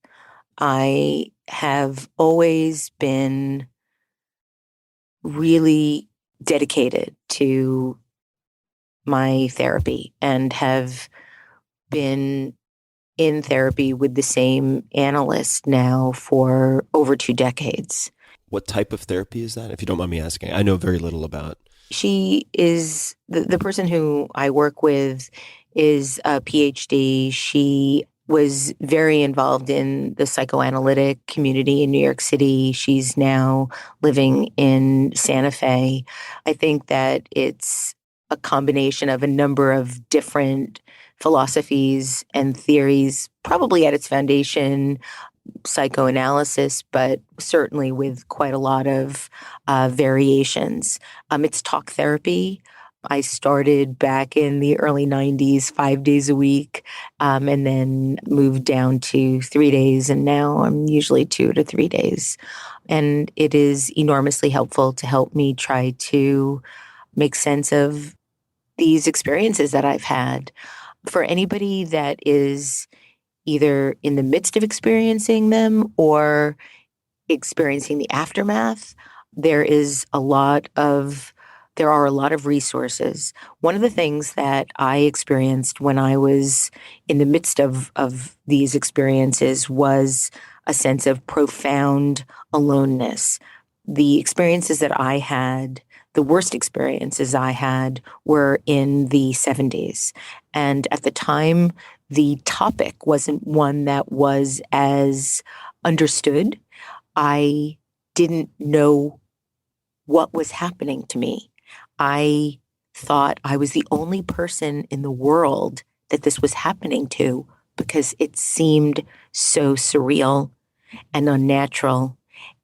I have always been really dedicated to my therapy and have been in therapy with the same analyst now for over 2 decades. What type of therapy is that, if you don't mind me asking? I know very little about. She is the person who I work with is a PhD. She was very involved in the psychoanalytic community in New York City. She's now living in Santa Fe. I think that it's a combination of a number of different philosophies and theories, probably at its foundation, psychoanalysis, but certainly with quite a lot of variations. It's talk therapy. I started back in the early 90s, 5 days a week, and then moved down to 3 days. And now I'm usually 2 to 3 days. And it is enormously helpful to help me try to make sense of these experiences that I've had. For anybody that is either in the midst of experiencing them or experiencing the aftermath, there are a lot of resources. One of the things that I experienced when I was in the midst of these experiences was a sense of profound aloneness. The experiences that I had, the worst experiences I had, were in the 70s. And at the time, the topic wasn't one that was as understood. I didn't know what was happening to me. I thought I was the only person in the world that this was happening to because it seemed so surreal and unnatural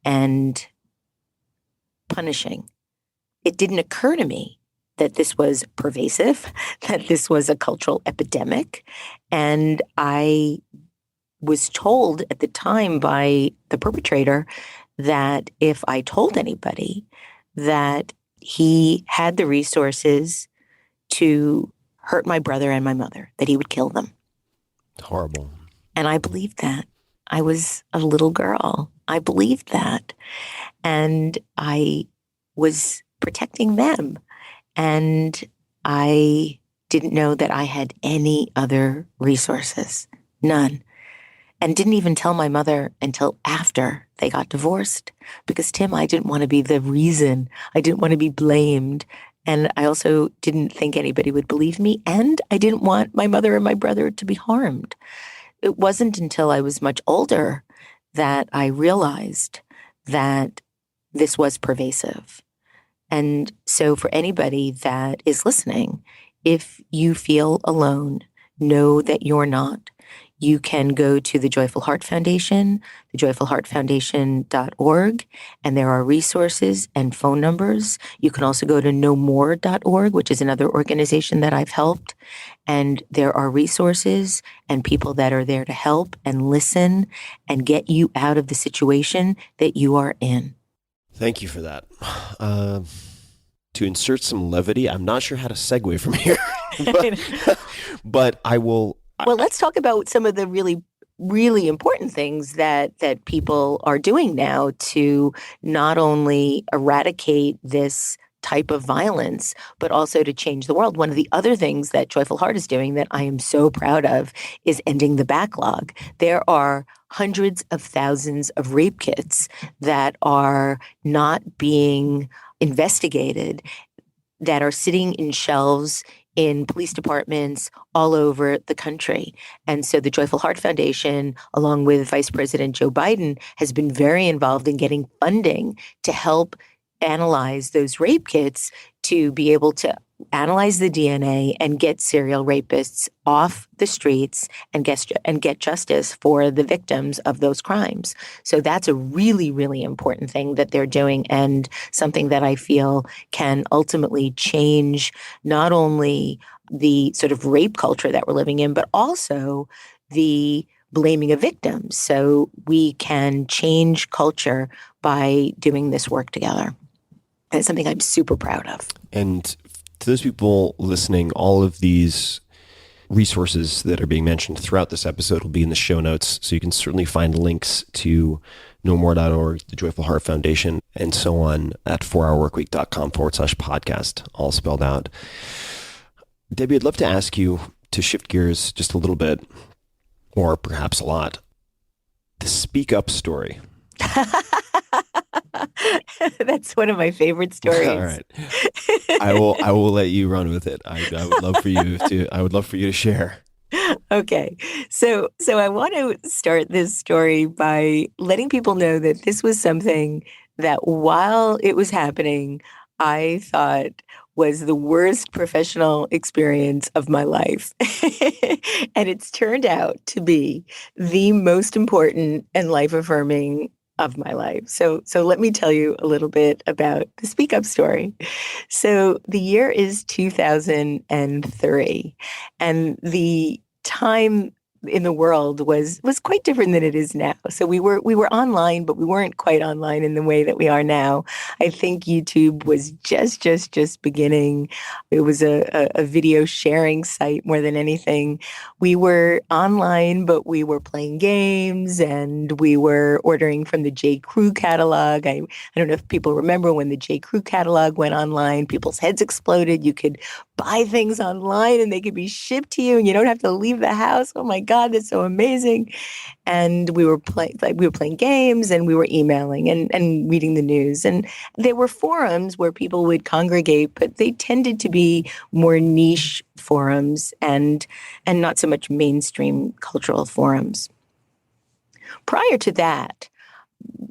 and punishing. It didn't occur to me that this was pervasive, that this was a cultural epidemic. And I was told at the time by the perpetrator that if I told anybody that he had the resources to hurt my brother and my mother, that he would kill them. Horrible. And I believed that. I was a little girl. I believed that. And I was protecting them. And I didn't know that I had any other resources. None. And didn't even tell my mother until after they got divorced. Because, Tim, I didn't want to be the reason. I didn't want to be blamed. And I also didn't think anybody would believe me. And I didn't want my mother and my brother to be harmed. It wasn't until I was much older that I realized that this was pervasive. And so for anybody that is listening, if you feel alone, know that you're not. You can go to the Joyful Heart Foundation, thejoyfulheartfoundation.org, and there are resources and phone numbers. You can also go to nomore.org, which is another organization that I've helped. And there are resources and people that are there to help and listen and get you out of the situation that you are in. Thank you for that. To insert some levity, I'm not sure how to segue from here, but I will. Well, let's talk about some of the really, really important things that people are doing now to not only eradicate this type of violence, but also to change the world. One of the other things that Joyful Heart is doing that I am so proud of is ending the backlog. There are hundreds of thousands of rape kits that are not being investigated, that are sitting in shelves in police departments all over the country. And so the Joyful Heart Foundation, along with Vice President Joe Biden, has been very involved in getting funding to help analyze those rape kits to be able to analyze the DNA and get serial rapists off the streets and get justice for the victims of those crimes. So that's a really, really important thing that they're doing, and something that I feel can ultimately change not only the sort of rape culture that we're living in, but also the blaming of victims. So we can change culture by doing this work together. And it's something I'm super proud of. And to those people listening, all of these resources that are being mentioned throughout this episode will be in the show notes. So you can certainly find links to nomore.org, the Joyful Heart Foundation, and so on at 4hourworkweek.com/podcast, all spelled out. Debbie, I'd love to ask you to shift gears just a little bit, or perhaps a lot. The Speak Up story. That's one of my favorite stories. All right. I will let you run with it. I would love for you to share. Okay. So I want to start this story by letting people know that this was something that while it was happening, I thought was the worst professional experience of my life. And it's turned out to be the most important and life-affirming of my life. So let me tell you a little bit about the Speak Up story. So the year is 2003, and the time in the world was quite different than it is now. So we were online, but we weren't quite online in the way that we are now. I think YouTube was just beginning. It was a video sharing site more than anything. We were online, but we were playing games and we were ordering from the J. Crew catalog. I don't know if people remember when the J. Crew catalog went online, people's heads exploded. You could buy things online and they could be shipped to you and you don't have to leave the house. Oh my God, that's so amazing. And we were playing games and we were emailing and reading the news. And there were forums where people would congregate, but they tended to be more niche forums and not so much mainstream cultural forums. Prior to that,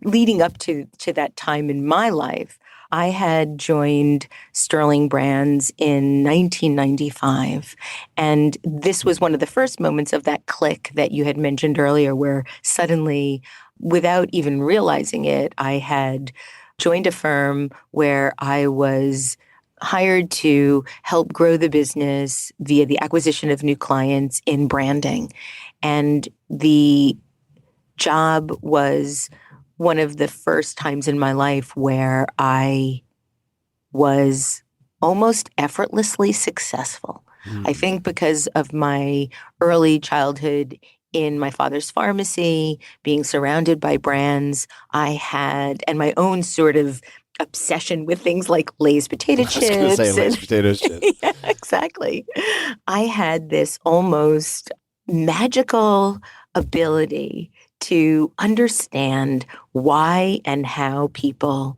leading up to that time in my life, I had joined Sterling Brands in 1995. And this was one of the first moments of that click that you had mentioned earlier, where suddenly, without even realizing it, I had joined a firm where I was hired to help grow the business via the acquisition of new clients in branding. And the job was one of the first times in my life where I was almost effortlessly successful. I think because of my early childhood in my father's pharmacy, being surrounded by brands, and my own sort of obsession with things like Lay's potato chips. I was going to say Lay's potato chips. Yeah, exactly. I had this almost magical ability to understand why and how people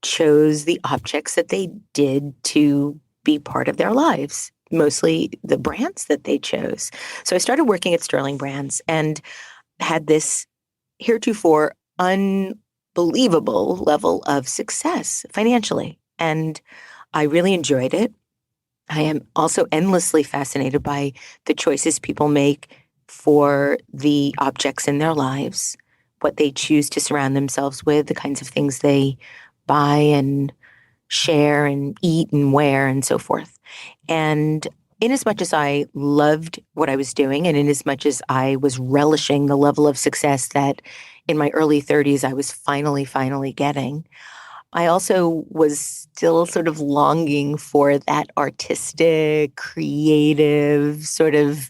chose the objects that they did to be part of their lives, mostly the brands that they chose. So I started working at Sterling Brands and had this heretofore unbelievable level of success financially. And I really enjoyed it. I am also endlessly fascinated by the choices people make for the objects in their lives, what they choose to surround themselves with, the kinds of things they buy and share and eat and wear and so forth. And in as much as I loved what I was doing and in as much as I was relishing the level of success that in my early 30s I was finally getting, I also was still sort of longing for that artistic, creative sort of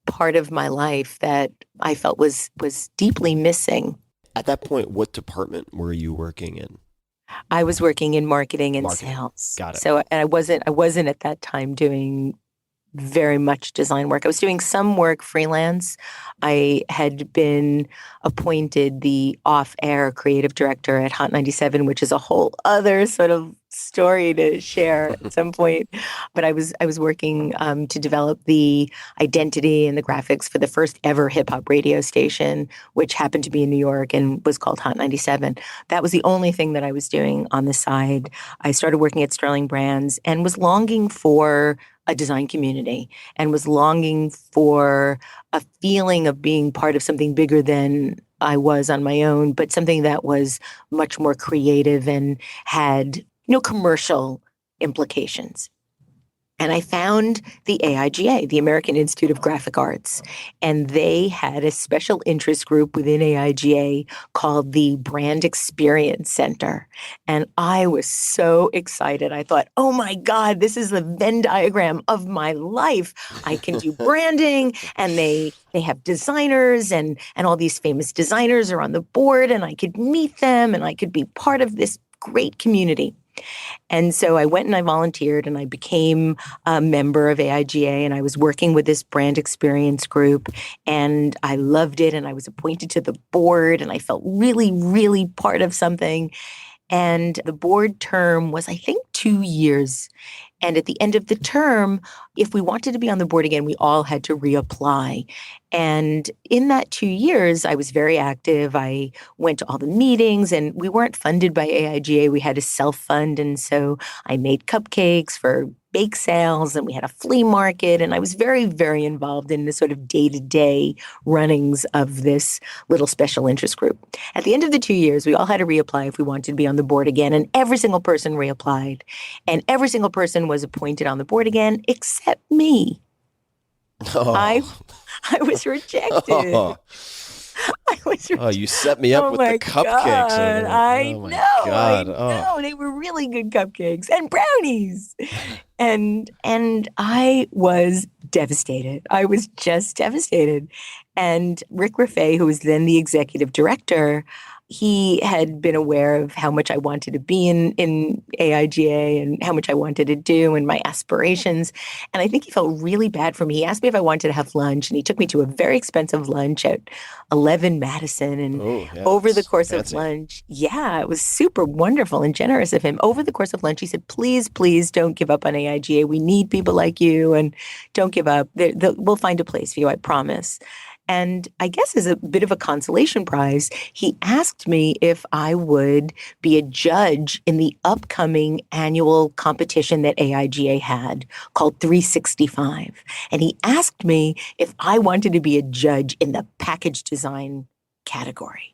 part of my life that I felt was deeply missing. At that point, what department were you working in? I was working in marketing and sales. Got it. So, and I wasn't at that time doing very much design work. I was doing some work freelance. I had been appointed the off-air creative director at Hot 97, which is a whole other sort of story to share at some point. But I was working to develop the identity and the graphics for the first ever hip hop radio station, which happened to be in New York and was called Hot 97. That was the only thing that I was doing on the side. I started working at Sterling Brands and was longing for a design community and was longing for a feeling of being part of something bigger than I was on my own, but something that was much more creative and had no commercial implications. And I found the AIGA, the American Institute of Graphic Arts, and they had a special interest group within AIGA called the Brand Experience Center. And I was so excited. I thought, oh my God, this is the Venn diagram of my life. I can do branding, and they have designers, and all these famous designers are on the board, and I could meet them, and I could be part of this great community. And so I went and I volunteered and I became a member of AIGA, and I was working with this brand experience group, and I loved it, and I was appointed to the board, and I felt really, really part of something. And the board term was, I think, 2 years. And at the end of the term, if we wanted to be on the board again, we all had to reapply. And in that 2 years, I was very active. I went to all the meetings, and we weren't funded by AIGA. We had to self-fund. And so I made cupcakes for bake sales, and we had a flea market. And I was very, very involved in the sort of day-to-day runnings of this little special interest group. At the end of the 2 years, we all had to reapply if we wanted to be on the board again. And every single person reapplied. And every single person was appointed on the board again, except me. Oh. I was rejected. Oh. I was rejected. Oh, you set me up with the cupcakes. God, I Oh my know. God. I know. They were really good cupcakes and brownies. And I was devastated. I was just devastated. And Rick Raffay, who was then the executive director, he had been aware of how much I wanted to be in AIGA and how much I wanted to do and my aspirations. And I think he felt really bad for me. He asked me if I wanted to have lunch, and he took me to a very expensive lunch at 11 Madison. And over the course of lunch, it was super wonderful and generous of him. Over the course of lunch, he said, please, please don't give up on AIGA. We need people like you, and don't give up. We'll find a place for you, I promise. And I guess as a bit of a consolation prize, he asked me if I would be a judge in the upcoming annual competition that AIGA had called 365. And he asked me if I wanted to be a judge in the package design category.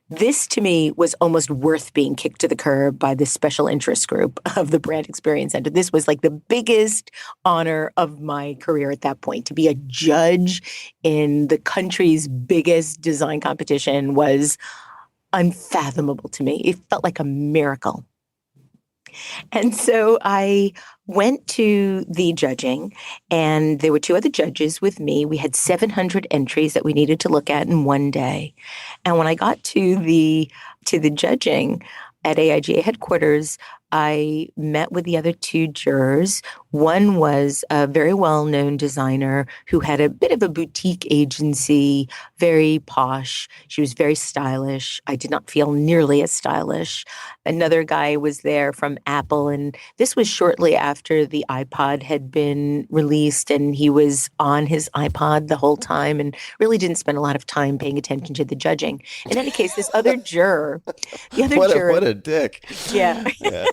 This, to me, was almost worth being kicked to the curb by this special interest group of the Brand Experience Center. This was like the biggest honor of my career at that point. To be a judge in the country's biggest design competition was unfathomable to me. It felt like a miracle. And so I went to the judging, and there were 2 other judges with me. We had 700 entries that we needed to look at in one day. And when I got to the judging at AIGA headquarters, I met with the other 2 jurors. One was a very well-known designer who had a bit of a boutique agency, very posh. She was very stylish. I did not feel nearly as stylish. Another guy was there from Apple, and this was shortly after the iPod had been released, and he was on his iPod the whole time and really didn't spend a lot of time paying attention to the judging. In any case, this other juror, what a dick. Yeah.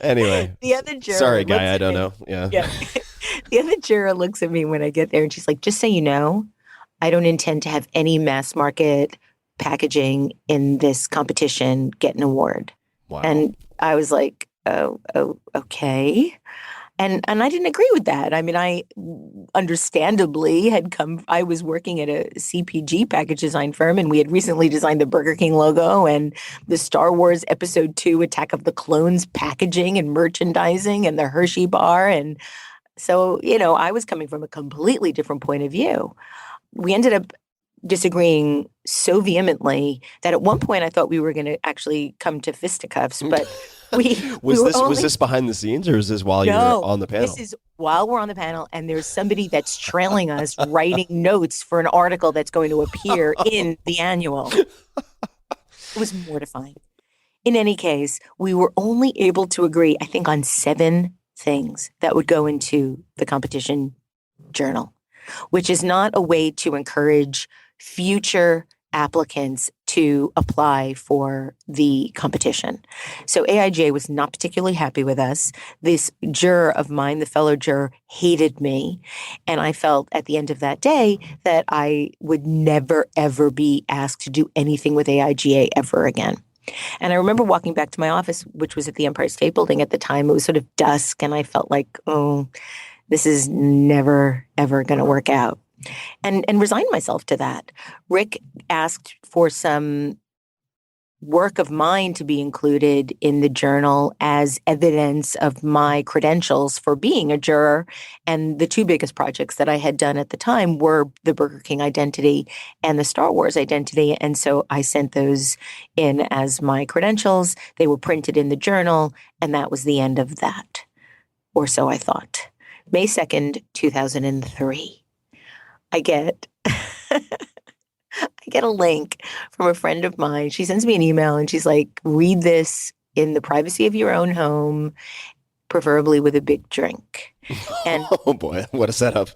Anyway. The other juror. Sorry, guy. I don't know. Yeah. The other juror looks at me when I get there, and she's like, just so you know, I don't intend to have any mass market packaging in this competition get an award. Wow. And I was like, oh, okay. And I didn't agree with that. I mean, I understandably I was working at a CPG package design firm, and we had recently designed the Burger King logo and the Star Wars Episode 2 Attack of the Clones packaging and merchandising and the Hershey bar. And so, I was coming from a completely different point of view. We ended up disagreeing so vehemently that at one point I thought we were going to actually come to fisticuffs, but was this behind the scenes, or is this while you're on the panel? This is while we're on the panel, and there's somebody that's trailing us writing notes for an article that's going to appear in the annual. It was mortifying. In any case, we were only able to agree, I think, on 7 things that would go into the competition journal, which is not a way to encourage future applicants to apply for the competition. So AIGA was not particularly happy with us. This juror of mine, the fellow juror, hated me. And I felt at the end of that day that I would never, ever be asked to do anything with AIGA ever again. And I remember walking back to my office, which was at the Empire State Building at the time. It was sort of dusk, and I felt like, oh, this is never, ever going to work out. And resigned myself to that. Rick asked for some work of mine to be included in the journal as evidence of my credentials for being a juror. And the 2 biggest projects that I had done at the time were the Burger King identity and the Star Wars identity. And so I sent those in as my credentials. They were printed in the journal, and that was the end of that. Or so I thought. May 2nd, 2003. I get a link from a friend of mine. She sends me an email and she's like, read this in the privacy of your own home, preferably with a big drink. And Oh boy, what a setup.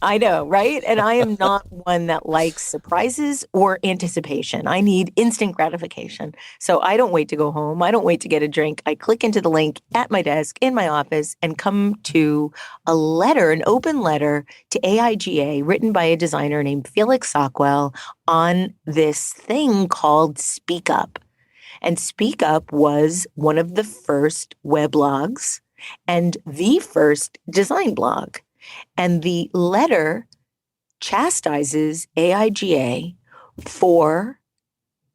I know, right? And I am not one that likes surprises or anticipation. I need instant gratification. So I don't wait to go home. I don't wait to get a drink. I click into the link at my desk in my office and come to a letter, an open letter to AIGA written by a designer named Felix Sockwell on this thing called Speak Up. And Speak Up was one of the first weblogs and the first design blog. And the letter chastises AIGA for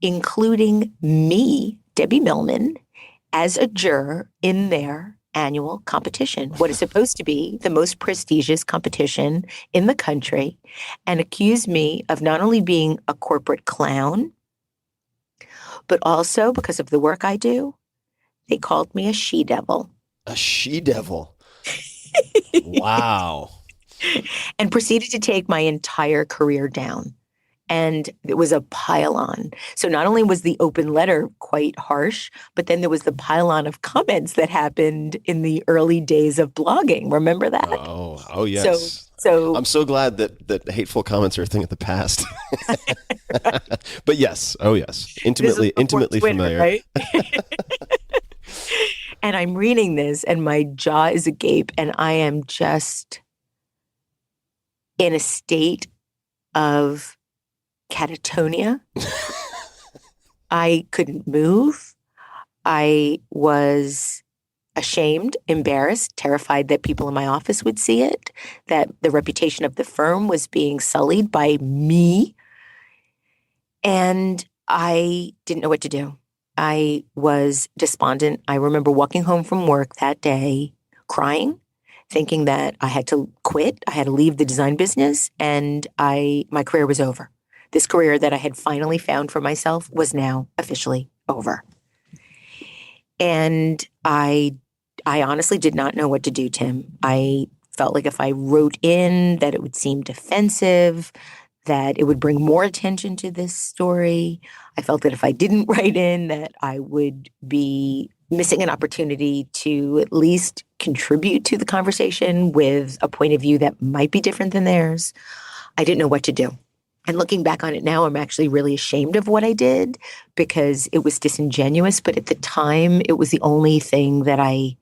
including me, Debbie Millman, as a juror in their annual competition, what is supposed to be the most prestigious competition in the country, and accused me of not only being a corporate clown, but also because of the work I do, they called me a she-devil. A she-devil. Wow. And proceeded to take my entire career down. And it was a pile-on. So not only was the open letter quite harsh, but then there was the pile-on of comments that happened in the early days of blogging. Remember that? Oh yes. So I'm so glad that hateful comments are a thing of the past. But yes, oh yes, intimately Twitter, familiar. right? And I'm reading this, and my jaw is agape, and I am just in a state of catatonia. I couldn't move. I was ashamed, embarrassed, terrified that people in my office would see it, that the reputation of the firm was being sullied by me. And I didn't know what to do. I was despondent. I remember walking home from work that day, crying, thinking that I had to quit. I had to leave the design business, and my career was over. This career that I had finally found for myself was now officially over. And I honestly did not know what to do, Tim. I felt like if I wrote in that it would seem defensive, that it would bring more attention to this story. I felt that if I didn't write in, that I would be missing an opportunity to at least contribute to the conversation with a point of view that might be different than theirs. I didn't know what to do. And looking back on it now, I'm actually really ashamed of what I did because it was disingenuous. But at the time, it was the only thing that I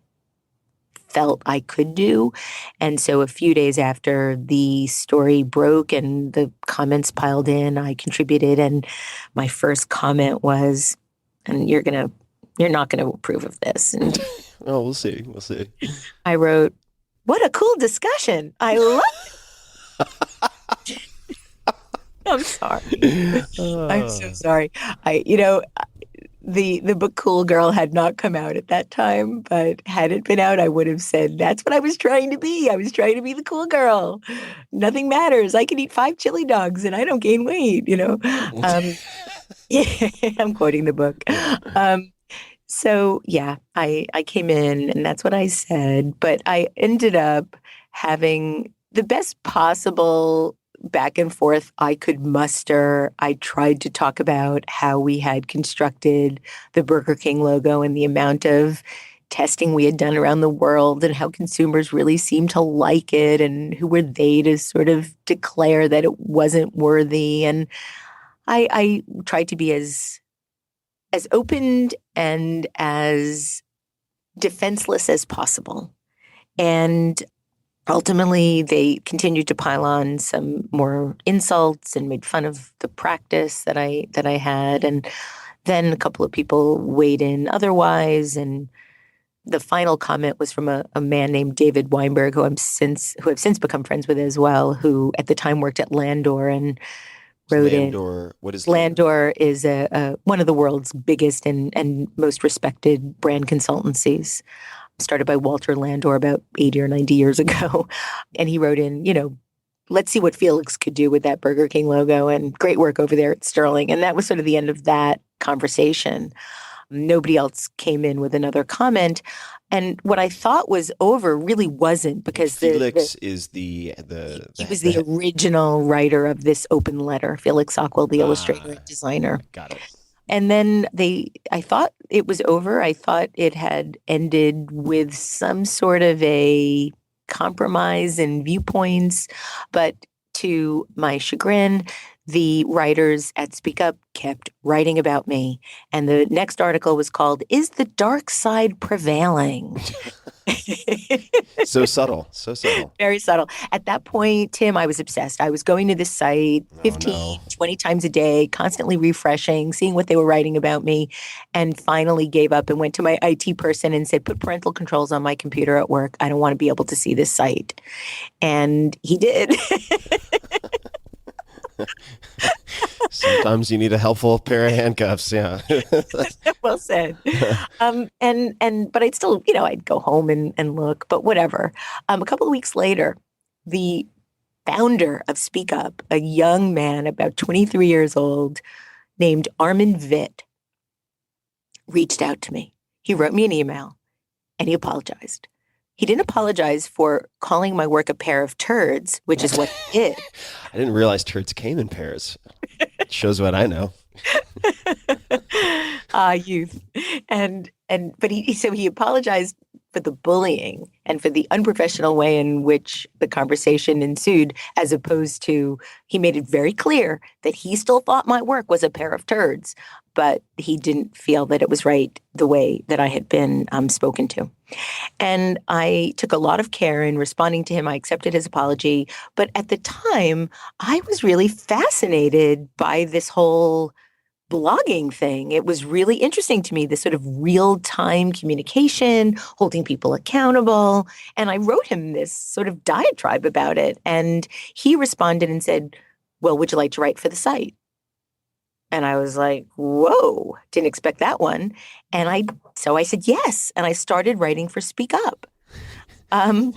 felt I could do. And so a few days after the story broke and the comments piled in, I contributed. And my first comment was, and you're not going to approve of this. And Oh, we'll see. We'll see. I wrote, what a cool discussion. I love it. I'm sorry. I'm so sorry. The book Cool Girl had not come out at that time, but had it been out, I would have said, that's what I was trying to be. I was trying to be the cool girl. Nothing matters. I can eat 5 chili dogs and I don't gain weight, Yeah, I'm quoting the book. So yeah, I came in and that's what I said, but I ended up having the best possible back and forth I could muster. I tried to talk about how we had constructed the Burger King logo and the amount of testing we had done around the world and how consumers really seemed to like it and who were they to sort of declare that it wasn't worthy. And I tried to be as open and as defenseless as possible. And ultimately, they continued to pile on some more insults and made fun of the practice that I had. And then a couple of people weighed in otherwise. And the final comment was from a man named David Weinberg, who I've since become friends with as well, who at the time worked at Landor and wrote Landor, what is Landor is one of the world's biggest and most respected brand consultancies, started by Walter Landor about 80 or 90 years ago. And he wrote in, let's see what Felix could do with that Burger King logo, and great work over there at Sterling. And that was sort of the end of that conversation. Nobody else came in with another comment. And what I thought was over really wasn't, because Felix is he was the original writer of this open letter, Felix Ockwell, the illustrator and designer. Got it. And then I thought it was over. I thought it had ended with some sort of a compromise in viewpoints. But to my chagrin, the writers at Speak Up kept writing about me. And the next article was called, "Is the Dark Side Prevailing?" So subtle. Very subtle. At that point, Tim, I was obsessed. I was going to this site 15, 20 times a day, constantly refreshing, seeing what they were writing about me, and finally gave up and went to my IT person and said, "Put parental controls on my computer at work. I don't want to be able to see this site." And he did. Sometimes you need a helpful pair of handcuffs. Yeah. Well said. But I'd still, I'd go home and look, but whatever. A couple of weeks later, the founder of Speak Up, a young man about 23 years old named Armin Witt, reached out to me. He wrote me an email and he apologized. He didn't apologize for calling my work a pair of turds, which is what he did. I didn't realize turds came in pairs. Shows what I know. Youth. But he apologized for the bullying and for the unprofessional way in which the conversation ensued, as opposed to, he made it very clear that he still thought my work was a pair of turds, but he didn't feel that it was right the way that I had been spoken to. And I took a lot of care in responding to him. I accepted his apology. But at the time, I was really fascinated by this whole blogging thing. It was really interesting to me, this sort of real-time communication, holding people accountable. And I wrote him this sort of diatribe about it. And he responded and said, "Well, would you like to write for the site?" And I was like, whoa, didn't expect that one. So I said yes. And I started writing for Speak Up. And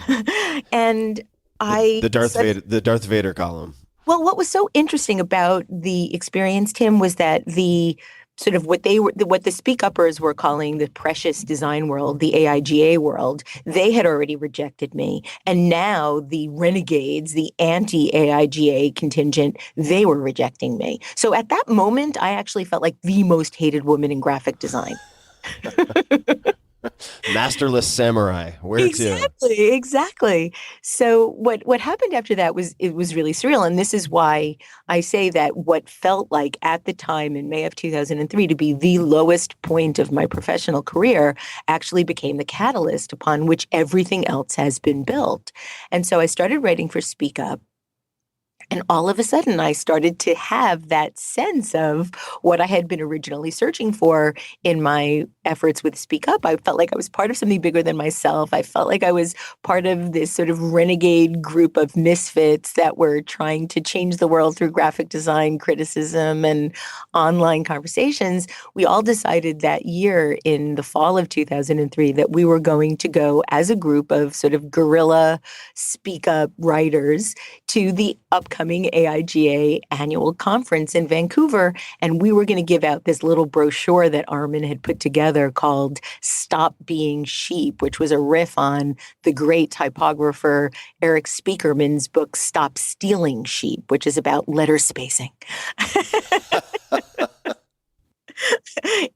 the Darth Vader column. Well, what was so interesting about the experience, Tim, was that the sort of what the Speak Uppers were calling the precious design world, the AIGA world, they had already rejected me. And now the renegades, the anti-AIGA contingent, they were rejecting me. So at that moment, I actually felt like the most hated woman in graphic design. Masterless samurai. Where to? Exactly. So what happened after that was really surreal. And this is why I say that what felt like at the time in May of 2003 to be the lowest point of my professional career actually became the catalyst upon which everything else has been built. And so I started writing for Speak Up. And all of a sudden, I started to have that sense of what I had been originally searching for in my efforts with Speak Up. I felt like I was part of something bigger than myself. I felt like I was part of this sort of renegade group of misfits that were trying to change the world through graphic design, criticism, and online conversations. We all decided that year in the fall of 2003 that we were going to go as a group of sort of guerrilla Speak Up writers to the upcoming upcoming AIGA annual conference in Vancouver. And we were going to give out this little brochure that Armin had put together called Stop Being Sheep, which was a riff on the great typographer Eric Spiekerman's book, Stop Stealing Sheep, which is about letter spacing.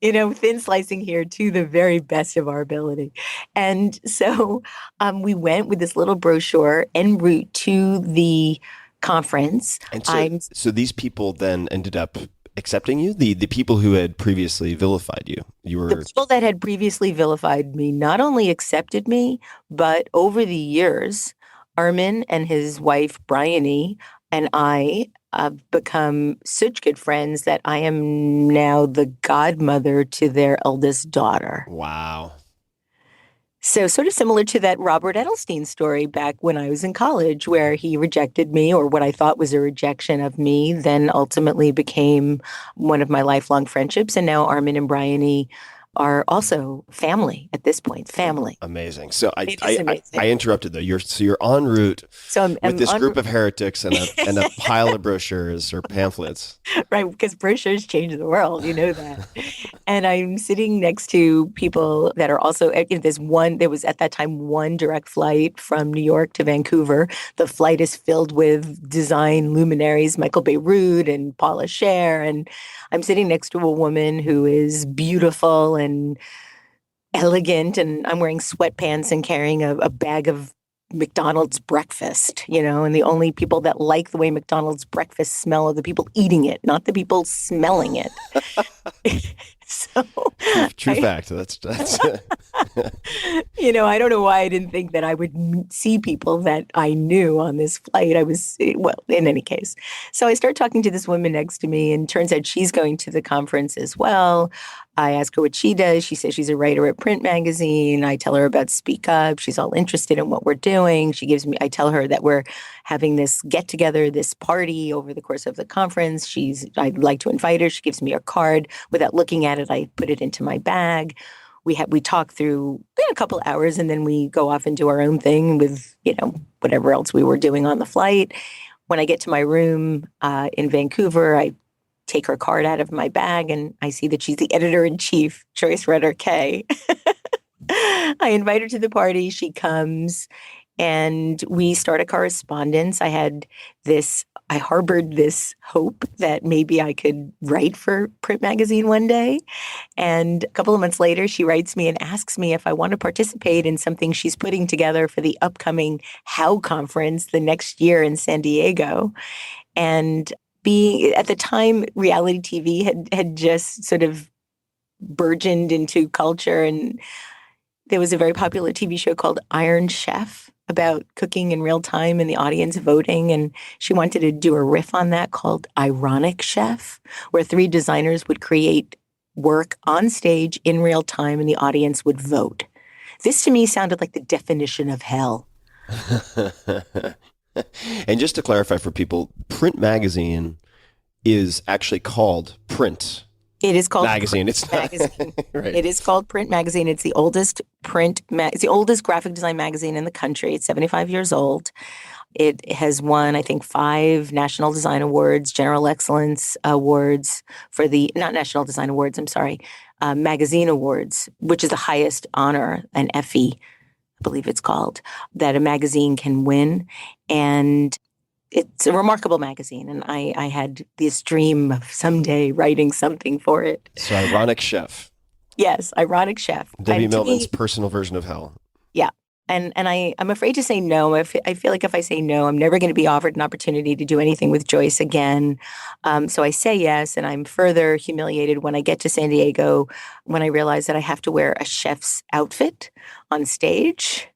Thin slicing here to the very best of our ability. And so we went with this little brochure en route to the conference. And so these people then ended up accepting you? The people who had previously vilified you? The people that had previously vilified me not only accepted me, but over the years, Armin and his wife, Bryony, and I have become such good friends that I am now the godmother to their eldest daughter. Wow. So sort of similar to that Robert Edelstein story back when I was in college, where he rejected me, or what I thought was a rejection of me, then ultimately became one of my lifelong friendships. And now Armin and Bryony are also family at this point. Family. Amazing. So It is amazing. I interrupted though. You're en route So with this group of heretics and a pile of brochures or pamphlets. Right, because brochures change the world, you know that. And I'm sitting next to people that are also, there was at that time one direct flight from New York to Vancouver. The flight is filled with design luminaries, Michael Beyruth and Paula Scher. And I'm sitting next to a woman who is beautiful and elegant, and I'm wearing sweatpants and carrying a bag of McDonald's breakfast, and the only people that like the way McDonald's breakfast smell are the people eating it, not the people smelling it. So True fact. That's I don't know why I didn't think that I would see people that I knew on this flight. In any case. So I start talking to this woman next to me, and turns out she's going to the conference as well. I ask her what she does. She says she's a writer at print magazine. I tell her about Speak Up. She's all interested in what we're doing. I tell her that we're having this get together, this party over the course of the conference. I'd like to invite her. She gives me a card. Without looking at it, I put it into my bag. We talk through a couple hours, and then we go off and do our own thing with, whatever else we were doing on the flight. When I get to my room in Vancouver, I take her card out of my bag, and I see that she's the editor-in-chief, Joyce Rutter Kay. I invite her to the party. She comes, and we start a correspondence. I harbored this hope that maybe I could write for print magazine one day. And a couple of months later, she writes me and asks me if I want to participate in something she's putting together for the upcoming HOW conference the next year in San Diego. And at the time, reality TV had just sort of burgeoned into culture. And there was a very popular TV show called Iron Chef about cooking in real time and the audience voting. And she wanted to do a riff on that called Ironic Chef, where 3 designers would create work on stage in real time and the audience would vote. This to me sounded like the definition of hell. And just to clarify for people, print magazine is actually called print. It is called magazine. It's not magazine. Right. It is called Print Magazine. It's the oldest it's the oldest graphic design magazine in the country. It's 75 years old. It has won, I think, 5 National Design Awards, General Excellence Awards not National Design Awards, I'm sorry, Magazine Awards, which is the highest honor, an Effie, I believe it's called, that a magazine can win. And it's a remarkable magazine. And I had this dream of someday writing something for it. So Ironic Chef. Yes, Ironic Chef. Debbie Millman's personal version of hell. Yeah. And I'm afraid to say no. I feel like if I say no, I'm never going to be offered an opportunity to do anything with Joyce again. So I say yes, and I'm further humiliated when I get to San Diego, when I realize that I have to wear a chef's outfit on stage.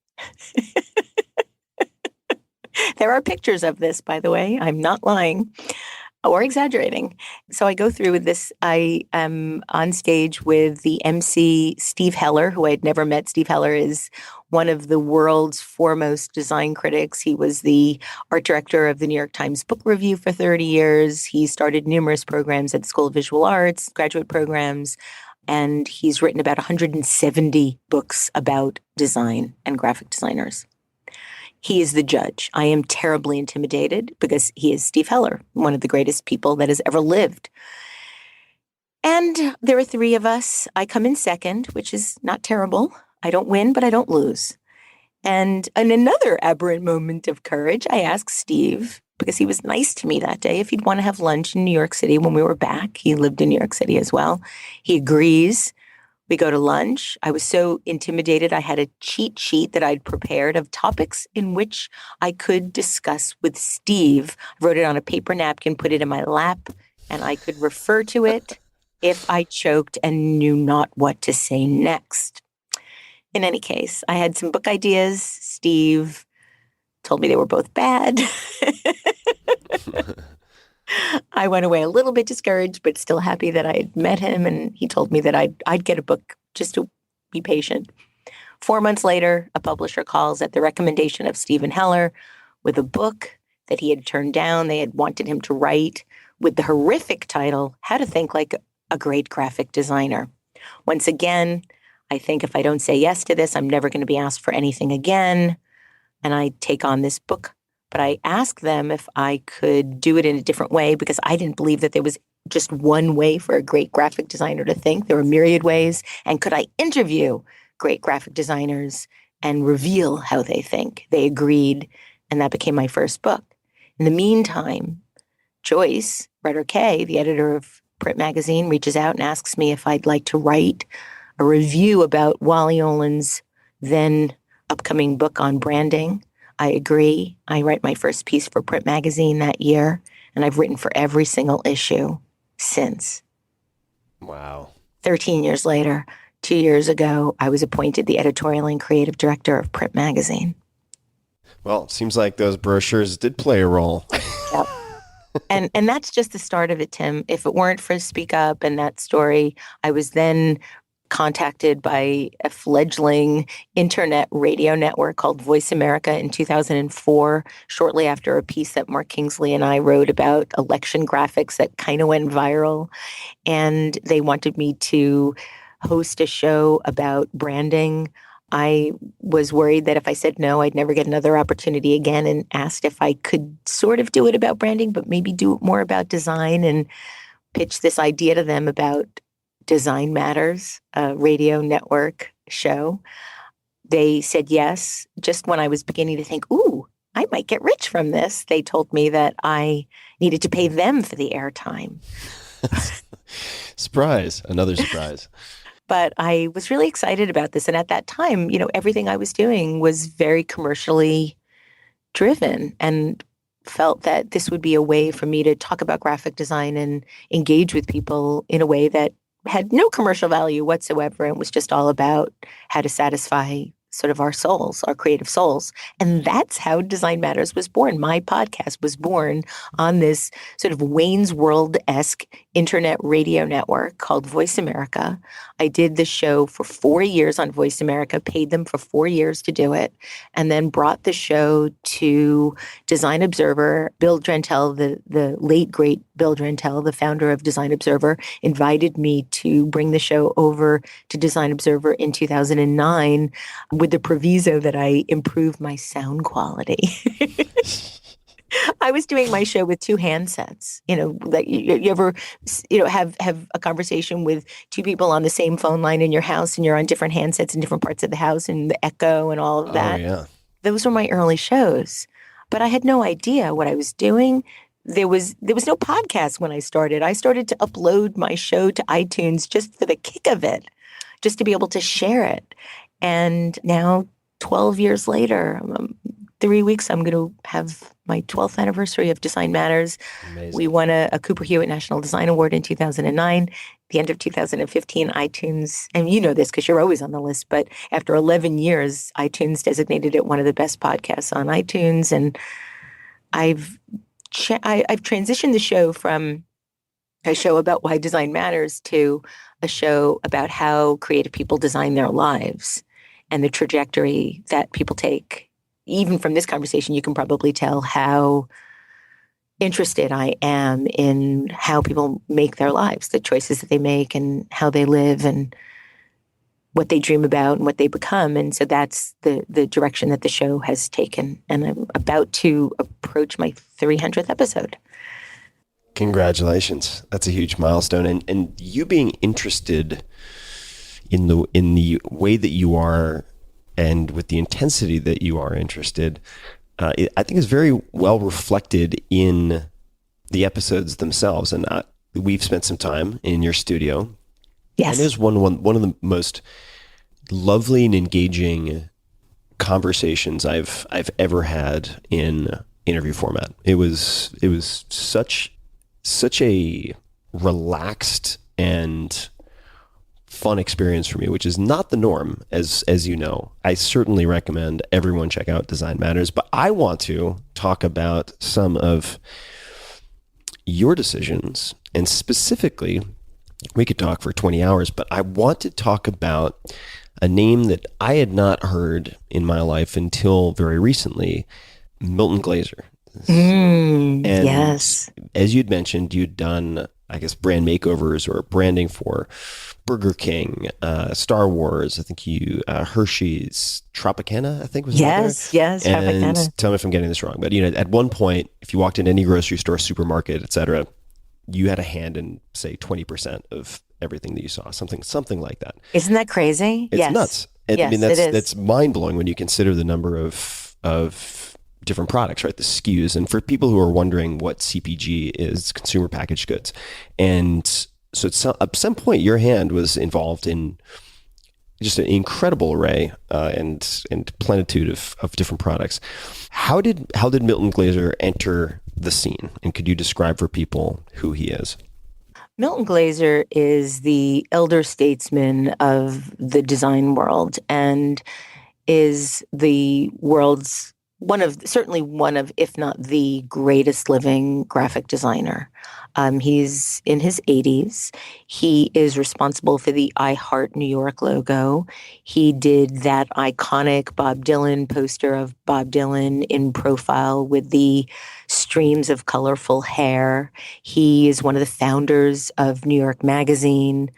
There are pictures of this, by the way. I'm not lying or exaggerating. So I go through with this. I am on stage with the MC, Steve Heller, who I had never met. Steve Heller is one of the world's foremost design critics. He was the art director of the New York Times Book Review for 30 years. He started numerous programs at the School of Visual Arts, graduate programs, and he's written about 170 books about design and graphic designers. he is the judge. I am terribly intimidated because he is Steve Heller, one of the greatest people that has ever lived. And there are three of us. I come in second, which is not terrible. I don't win, but I don't lose. And in another aberrant moment of courage, I asked Steve, because he was nice to me that day, if he'd want to have lunch in New York City when we were back. He lived in New York City as well. He agrees. We go to lunch. I was so intimidated. I had a cheat sheet that I'd prepared of topics in which I could discuss with Steve. I wrote it on a paper napkin, put it in my lap, and I could refer to it if I choked and knew not what to say next. In any case, I had some book ideas. Steve told me they were both bad. I went away a little bit discouraged, but still happy that I had met him. And he told me that I'd get a book just to be patient. 4 months later, a publisher calls at the recommendation of Stephen Heller with a book that he had turned down. They had wanted him to write with the horrific title, How to Think Like a Great Graphic Designer. Once again, I think if I don't say yes to this, I'm never going to be asked for anything again. And I take on this book. But I asked them if I could do it in a different way because I didn't believe that there was just one way for a great graphic designer to think. There were myriad ways. And could I interview great graphic designers and reveal how they think? They agreed, and that became my first book. In the meantime, Joyce Rutter Kay, the editor of Print Magazine, reaches out and asks me if I'd like to write a review about Wally Olin's then upcoming book on branding. I agree. I write my first piece for Print Magazine that year, and I've written for every single issue since. Wow. 13 years later, 2 years ago, I was appointed the editorial and creative director of Print Magazine. Well, it seems like those brochures did play a role. Yep. And that's just the start of it, Tim. If it weren't for Speak Up and that story, I was then contacted by a fledgling internet radio network called Voice America in 2004, shortly after a piece that Mark Kingsley and I wrote about election graphics that kind of went viral. And they wanted me to host a show about branding. I was worried that if I said no, I'd never get another opportunity again, and asked if I could sort of do it about branding, but maybe do it more about design, and pitch this idea to them about Design Matters, a radio network show. They said yes. Just when I was beginning to think, ooh, I might get rich from this, they told me that I needed to pay them for the airtime. Surprise. Another surprise. But I was really excited about this. And at that time, everything I was doing was very commercially driven, and felt that this would be a way for me to talk about graphic design and engage with people in a way that had no commercial value whatsoever. It was just all about how to satisfy sort of our souls, our creative souls. And that's how Design Matters was born. My podcast was born on this sort of Wayne's World-esque internet radio network called Voice America. I did the show for 4 years on Voice America, paid them for 4 years to do it, and then brought the show to Design Observer. Bill Drentel, the late, great Bill Drentel, the founder of Design Observer, invited me to bring the show over to Design Observer in 2009 with the proviso that I improve my sound quality. I was doing my show with two handsets. Like you ever, have a conversation with two people on the same phone line in your house, and you're on different handsets in different parts of the house, and the echo and all of that. Oh, yeah. Those were my early shows, but I had no idea what I was doing. There was no podcast when I started. I started to upload my show to iTunes just for the kick of it, just to be able to share it. And now, 12 years later, 3 weeks, I'm going to have my 12th anniversary of Design Matters. Amazing. We won a Cooper Hewitt National Design Award in 2009. The end of 2015, iTunes, and you know this because you're always on the list, but after 11 years, iTunes designated it one of the best podcasts on iTunes. And I've transitioned the show from a show about why design matters to a show about how creative people design their lives and the trajectory that people take. Even from this conversation, you can probably tell how interested I am in how people make their lives, the choices that they make and how they live. And what they dream about and what they become. And so that's the direction that the show has taken. And I'm about to approach my 300th episode. Congratulations. That's a huge milestone. And you being interested in the way that you are and with the intensity that you are interested, I think is very well reflected in the episodes themselves. And we've spent some time in your studio. Yes. And it was one of the most lovely and engaging conversations I've ever had in interview format. It was such a relaxed and fun experience for me, which is not the norm, as you know. I certainly recommend everyone check out Design Matters, but I want to talk about some of your decisions, and specifically, we could talk for 20 hours, but I want to talk about a name that I had not heard in my life until very recently, Milton Glaser. And yes. as you'd mentioned, you'd done, I guess, brand makeovers or branding for Burger King, Star Wars. I think you Hershey's, Tropicana, I think was Yes, yes, and Tropicana. tell me if I'm getting this wrong, but at one point, if you walked into any grocery store, supermarket, etc., you had a hand in, say, 20% of everything that you saw, something like that. Isn't that crazy? It's yes. nuts. Yes, I mean, it is. that's mind blowing when you consider the number of different products, right? The SKUs. And for people who are wondering what CPG is, consumer packaged goods. And so at some point, your hand was involved in just an incredible array and plenitude of different products. How did Milton Glaser enter the scene? And could you describe for people who he is? Milton Glaser is the elder statesman of the design world and is the world's certainly one of, if not the greatest living graphic designer. He's in his 80s. He is responsible for the I Heart New York logo. He did that iconic Bob Dylan poster of Bob Dylan in profile with the streams of colorful hair. He is one of the founders of New York Magazine.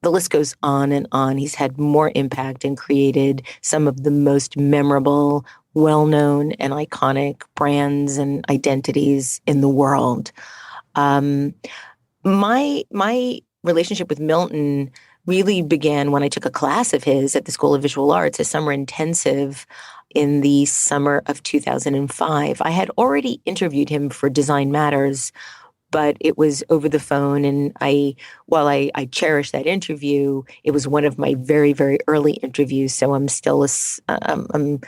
The list goes on and on. He's had more impact and created some of the most memorable, well-known and iconic brands and identities in the world. My relationship with Milton really began when I took a class of his at the School of Visual Arts, a summer intensive in the summer of 2005. I had already interviewed him for Design Matters, but it was over the phone. And while I cherish that interview, it was one of my very, very early interviews. So I'm still, I'm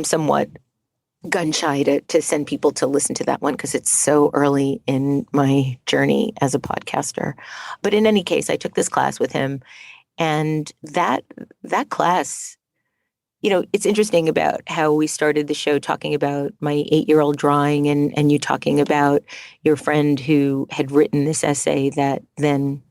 somewhat gun shy to send people to listen to that one because it's so early in my journey as a podcaster. But in any case, I took this class with him, and that class, it's interesting about how we started the show talking about my 8-year-old drawing and you talking about your friend who had written this essay that then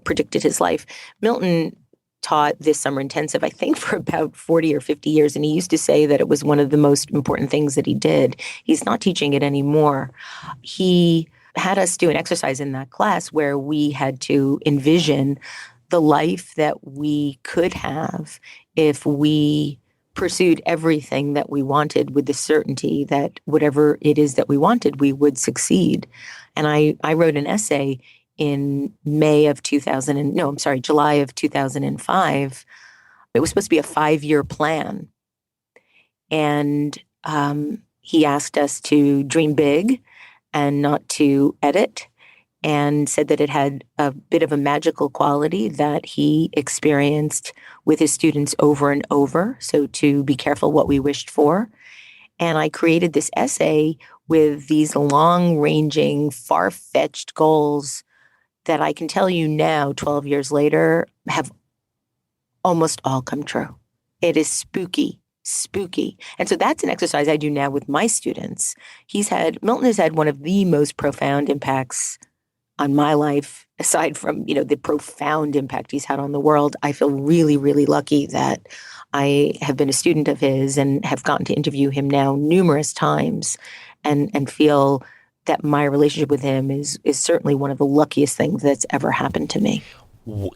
predicted his life. Milton taught this summer intensive, I think, for about 40 or 50 years. And he used to say that it was one of the most important things that he did. He's not teaching it anymore. He had us do an exercise in that class where we had to envision the life that we could have if we pursued everything that we wanted with the certainty that whatever it is that we wanted, we would succeed. And I wrote an essay in July of 2005. It was supposed to be a 5-year plan. And he asked us to dream big and not to edit, and said that it had a bit of a magical quality that he experienced with his students over and over. So to be careful what we wished for. And I created this essay with these long-ranging, far-fetched goals that I can tell you now, 12 years later, have almost all come true. It is spooky. And so that's an exercise I do now with my students. Milton has had one of the most profound impacts on my life, aside from, the profound impact he's had on the world. I feel really, really lucky that I have been a student of his and have gotten to interview him now numerous times and feel that my relationship with him is certainly one of the luckiest things that's ever happened to me.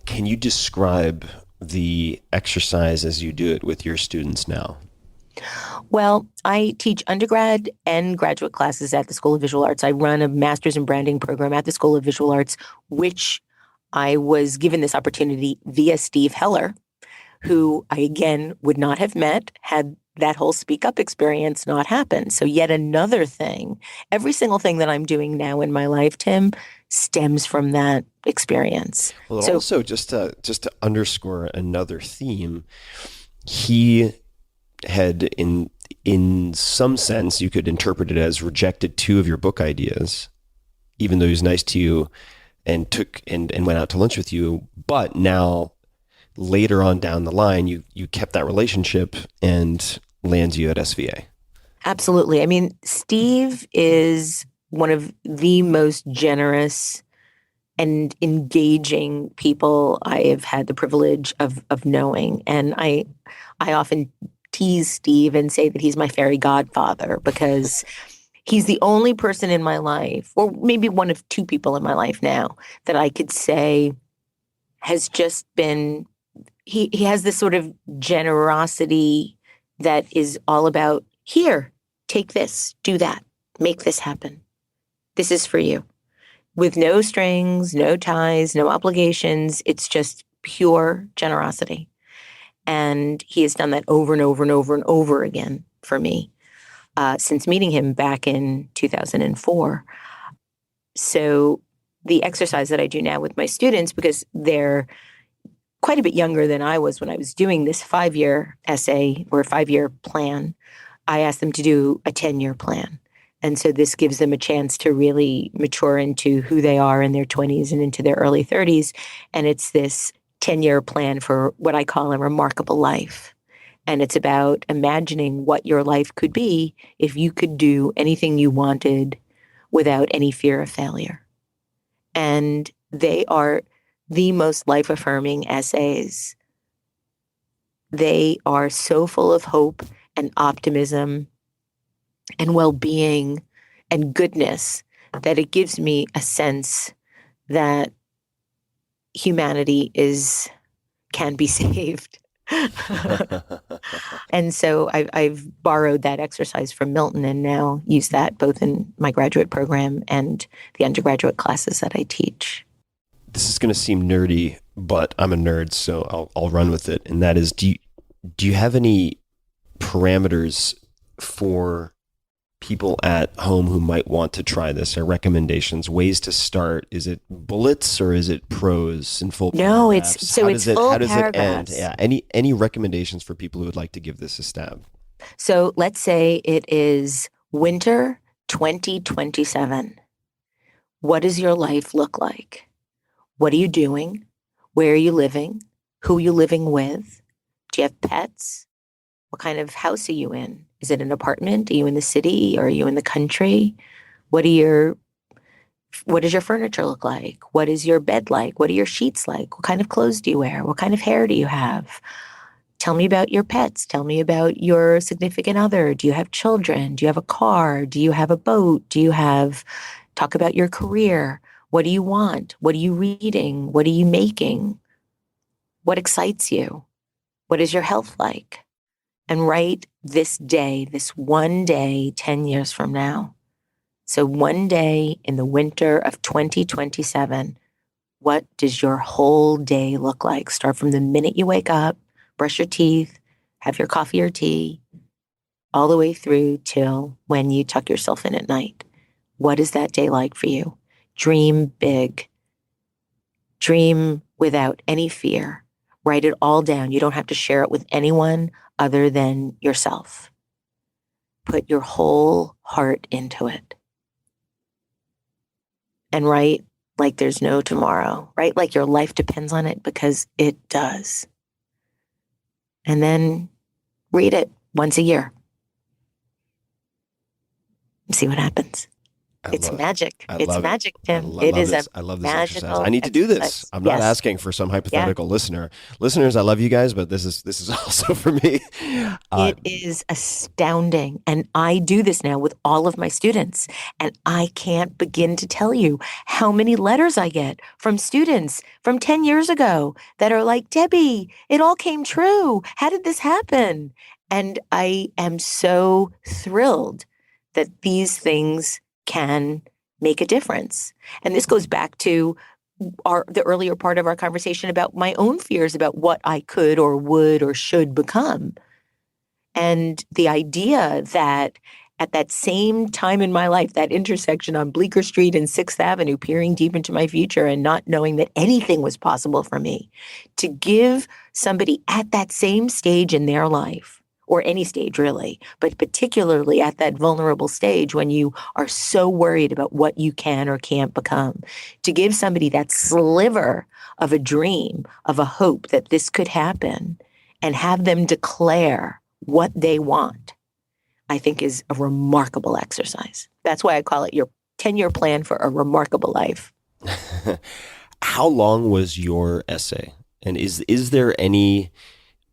Can you describe the exercise as you do it with your students now? Well, I teach undergrad and graduate classes at the School of Visual Arts. I run a master's in branding program at the School of Visual Arts, which I was given this opportunity via Steve Heller, who I again would not have met had that whole speak up experience not happened. So yet another thing, every single thing that I'm doing now in my life, Tim, stems from that experience. Well, So also just to underscore another theme, he had in some sense you could interpret it as rejected two of your book ideas, even though he was nice to you and took and went out to lunch with you. But now later on down the line, you kept that relationship and lands you at SVA. absolutely. I mean, Steve is one of the most generous and engaging people I have had the privilege of knowing. And I often tease Steve and say that he's my fairy godfather because he's the only person in my life, or maybe one of two people in my life now, that I could say has just been, he has this sort of generosity that is all about, here, take this, do that, make this happen. This is for you. With no strings, no ties, no obligations. It's just pure generosity. And he has done that over and over and over and over again for me since meeting him back in 2004. So the exercise that I do now with my students, because they're quite a bit younger than I was when I was doing this 5-year essay or 5-year plan, I asked them to do a 10-year plan. And so this gives them a chance to really mature into who they are in their 20s and into their early 30s. And it's this 10-year plan for what I call a remarkable life. And it's about imagining what your life could be if you could do anything you wanted without any fear of failure. And they are the most life-affirming essays. They are so full of hope and optimism and well-being and goodness that it gives me a sense that humanity can be saved. And so I've borrowed that exercise from Milton and now use that both in my graduate program and the undergraduate classes that I teach. This is going to seem nerdy, but I'm a nerd, so I'll run with it. And that is, do you have any parameters for people at home who might want to try this, or recommendations, ways to start? Is it bullets or is it prose and full No, paragraphs? it's full How does it end? paragraphs. Yeah. Any recommendations for people who would like to give this a stab? So let's say it is winter 2027. What does your life look like? What are you doing? Where are you living? Who are you living with? Do you have pets? What kind of house are you in? Is it an apartment? Are you in the city? Or are you in the country? What does your furniture look like? What is your bed like? What are your sheets like? What kind of clothes do you wear? What kind of hair do you have? Tell me about your pets. Tell me about your significant other. Do you have children? Do you have a car? Do you have a boat? Talk about your career. What do you want? What are you reading? What are you making? What excites you? What is your health like? And write this day, this one day, 10 years from now. So one day in the winter of 2027, what does your whole day look like? Start from the minute you wake up, brush your teeth, have your coffee or tea, all the way through till when you tuck yourself in at night. What is that day like for you? Dream big. Dream without any fear. Write it all down. You don't have to share it with anyone other than yourself. Put your whole heart into it. And write like there's no tomorrow. Write like your life depends on it, because it does. And then read it once a year. And see what happens. It's magic. I It's love it. magic, Tim. It Love is a this. I love this exercise. I magical need to do this. exercise. I'm not Yes. asking for some Yeah. hypothetical listener. Listeners, I love you guys, but this is also for me. It is astounding. And I do this now with all of my students. And I can't begin to tell you how many letters I get from students from 10 years ago that are like, Debbie, it all came true. How did this happen? And I am so thrilled that these things can make a difference. And this goes back to the earlier part of our conversation about my own fears about what I could or would or should become. And the idea that at that same time in my life, that intersection on Bleecker Street and 6th Avenue, peering deep into my future and not knowing that anything was possible for me, to give somebody at that same stage in their life, or any stage really, but particularly at that vulnerable stage when you are so worried about what you can or can't become, to give somebody that sliver of a dream, of a hope that this could happen, and have them declare what they want, I think is a remarkable exercise. That's why I call it your 10-year plan for a remarkable life. How long was your essay? And is there any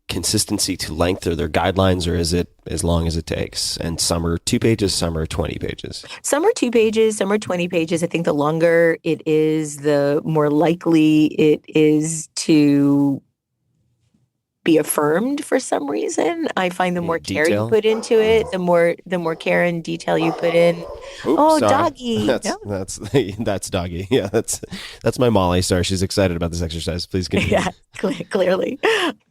consistency to length? Are there guidelines, or is it as long as it takes? And some are 2 pages, some are 20 pages. Some are 2 pages, some are 20 pages. I think the longer it is, the more likely it is to be affirmed for some reason. I find the more care you put into it, the more care and detail you put in. Oops, sorry. Doggy. That's Doggy. Yeah, that's my Molly. Sorry, she's excited about this exercise. Please continue. Yeah, clearly.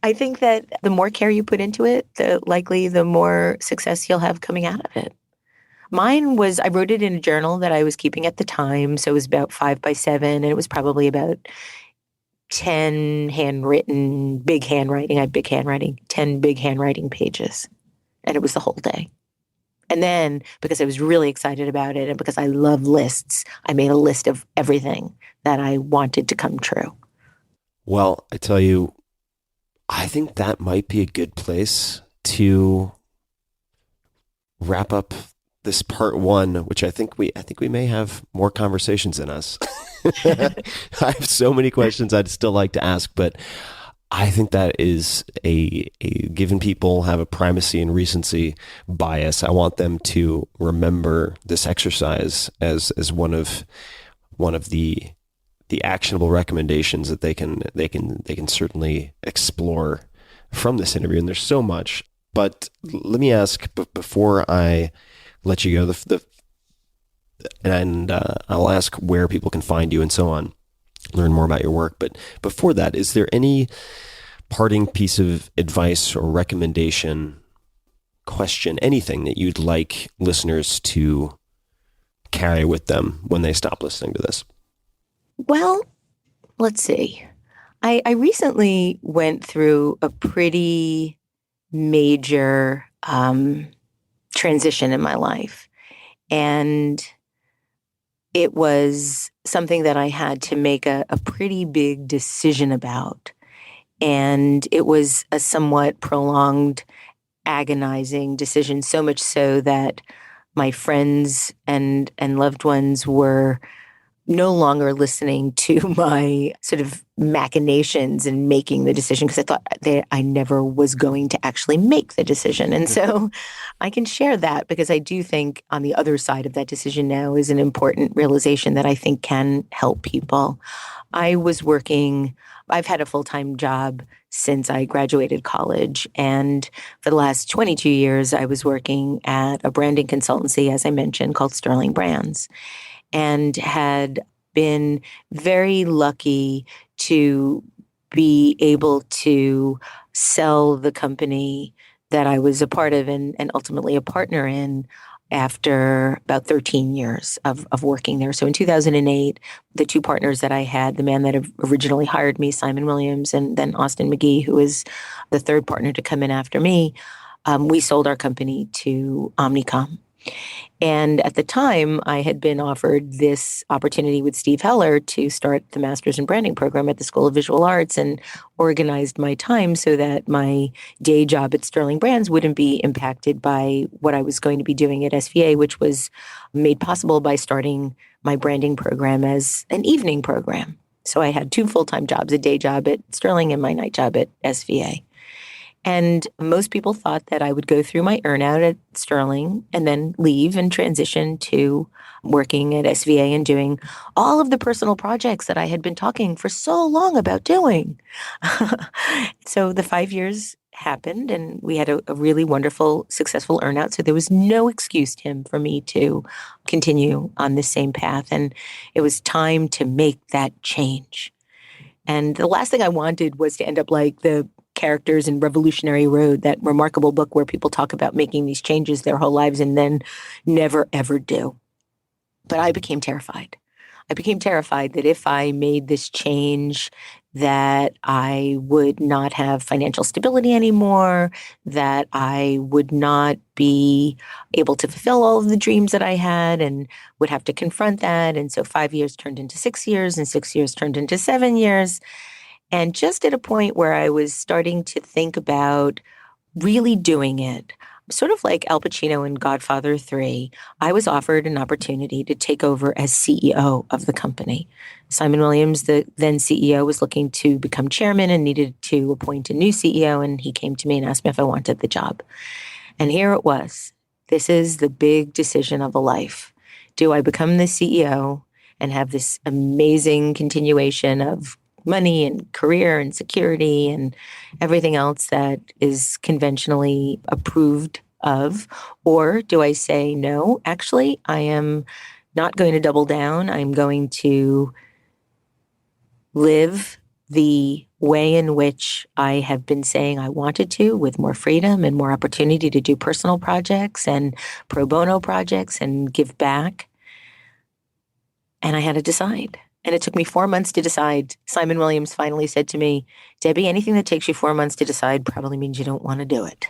I think that the more care you put into it, the more success you'll have coming out of it. Mine was, I wrote it in a journal that I was keeping at the time. So it was about 5 by 7, and it was probably about 10 handwritten, big handwriting. I had big handwriting, 10 big handwriting pages. And it was the whole day. And then, because I was really excited about it and because I love lists, I made a list of everything that I wanted to come true. Well, I tell you, I think that might be a good place to wrap up this part 1, which I think we may have more conversations in us. I have so many questions I'd still like to ask, but I think that is a given people have a primacy and recency bias. I want them to remember this exercise as one of the actionable recommendations that they can certainly explore from this interview. And there's so much, but let me ask before I let you go, I'll ask where people can find you and so on, learn more about your work. But before that, is there any parting piece of advice or recommendation, question, anything that you'd like listeners to carry with them when they stop listening to this? Well, let's see. I recently went through a pretty major transition in my life. And it was something that I had to make a pretty big decision about. And it was a somewhat prolonged, agonizing decision, so much so that my friends and loved ones were no longer listening to my sort of machinations in making the decision, because I thought that I never was going to actually make the decision. And so I can share that because I do think on the other side of that decision now is an important realization that I think can help people. I've had a full-time job since I graduated college. And for the last 22 years, I was working at a branding consultancy, as I mentioned, called Sterling Brands, and had been very lucky to be able to sell the company that I was a part of and ultimately a partner in after about 13 years of working there. So in 2008, the two partners that I had, the man that originally hired me, Simon Williams, and then Austin McGee, who was the third partner to come in after me, we sold our company to Omnicom. And at the time, I had been offered this opportunity with Steve Heller to start the Masters in Branding program at the School of Visual Arts, and organized my time so that my day job at Sterling Brands wouldn't be impacted by what I was going to be doing at SVA, which was made possible by starting my branding program as an evening program. So I had 2 full-time jobs, a day job at Sterling and my night job at SVA. And most people thought that I would go through my earnout at Sterling and then leave and transition to working at SVA and doing all of the personal projects that I had been talking for so long about doing. So the 5 years happened and we had a really wonderful, successful earnout. So there was no excuse, Tim, for me to continue on this same path. And it was time to make that change. And the last thing I wanted was to end up like the characters in Revolutionary Road, that remarkable book where people talk about making these changes their whole lives and then never, ever do. But I became terrified. I became terrified that if I made this change, that I would not have financial stability anymore, that I would not be able to fulfill all of the dreams that I had and would have to confront that. And so 5 years turned into 6 years and 6 years turned into 7 years. And just at a point where I was starting to think about really doing it, sort of like Al Pacino in Godfather 3, I was offered an opportunity to take over as CEO of the company. Simon Williams, the then CEO, was looking to become chairman and needed to appoint a new CEO. And he came to me and asked me if I wanted the job. And here it was. This is the big decision of a life. Do I become the CEO and have this amazing continuation of money and career and security and everything else that is conventionally approved of? Or do I say, no, actually, I am not going to double down. I'm going to live the way in which I have been saying I wanted to, with more freedom and more opportunity to do personal projects and pro bono projects and give back. And I had to decide. And it took me 4 months to decide. Simon Williams finally said to me, Debbie, anything that takes you 4 months to decide probably means you don't want to do it.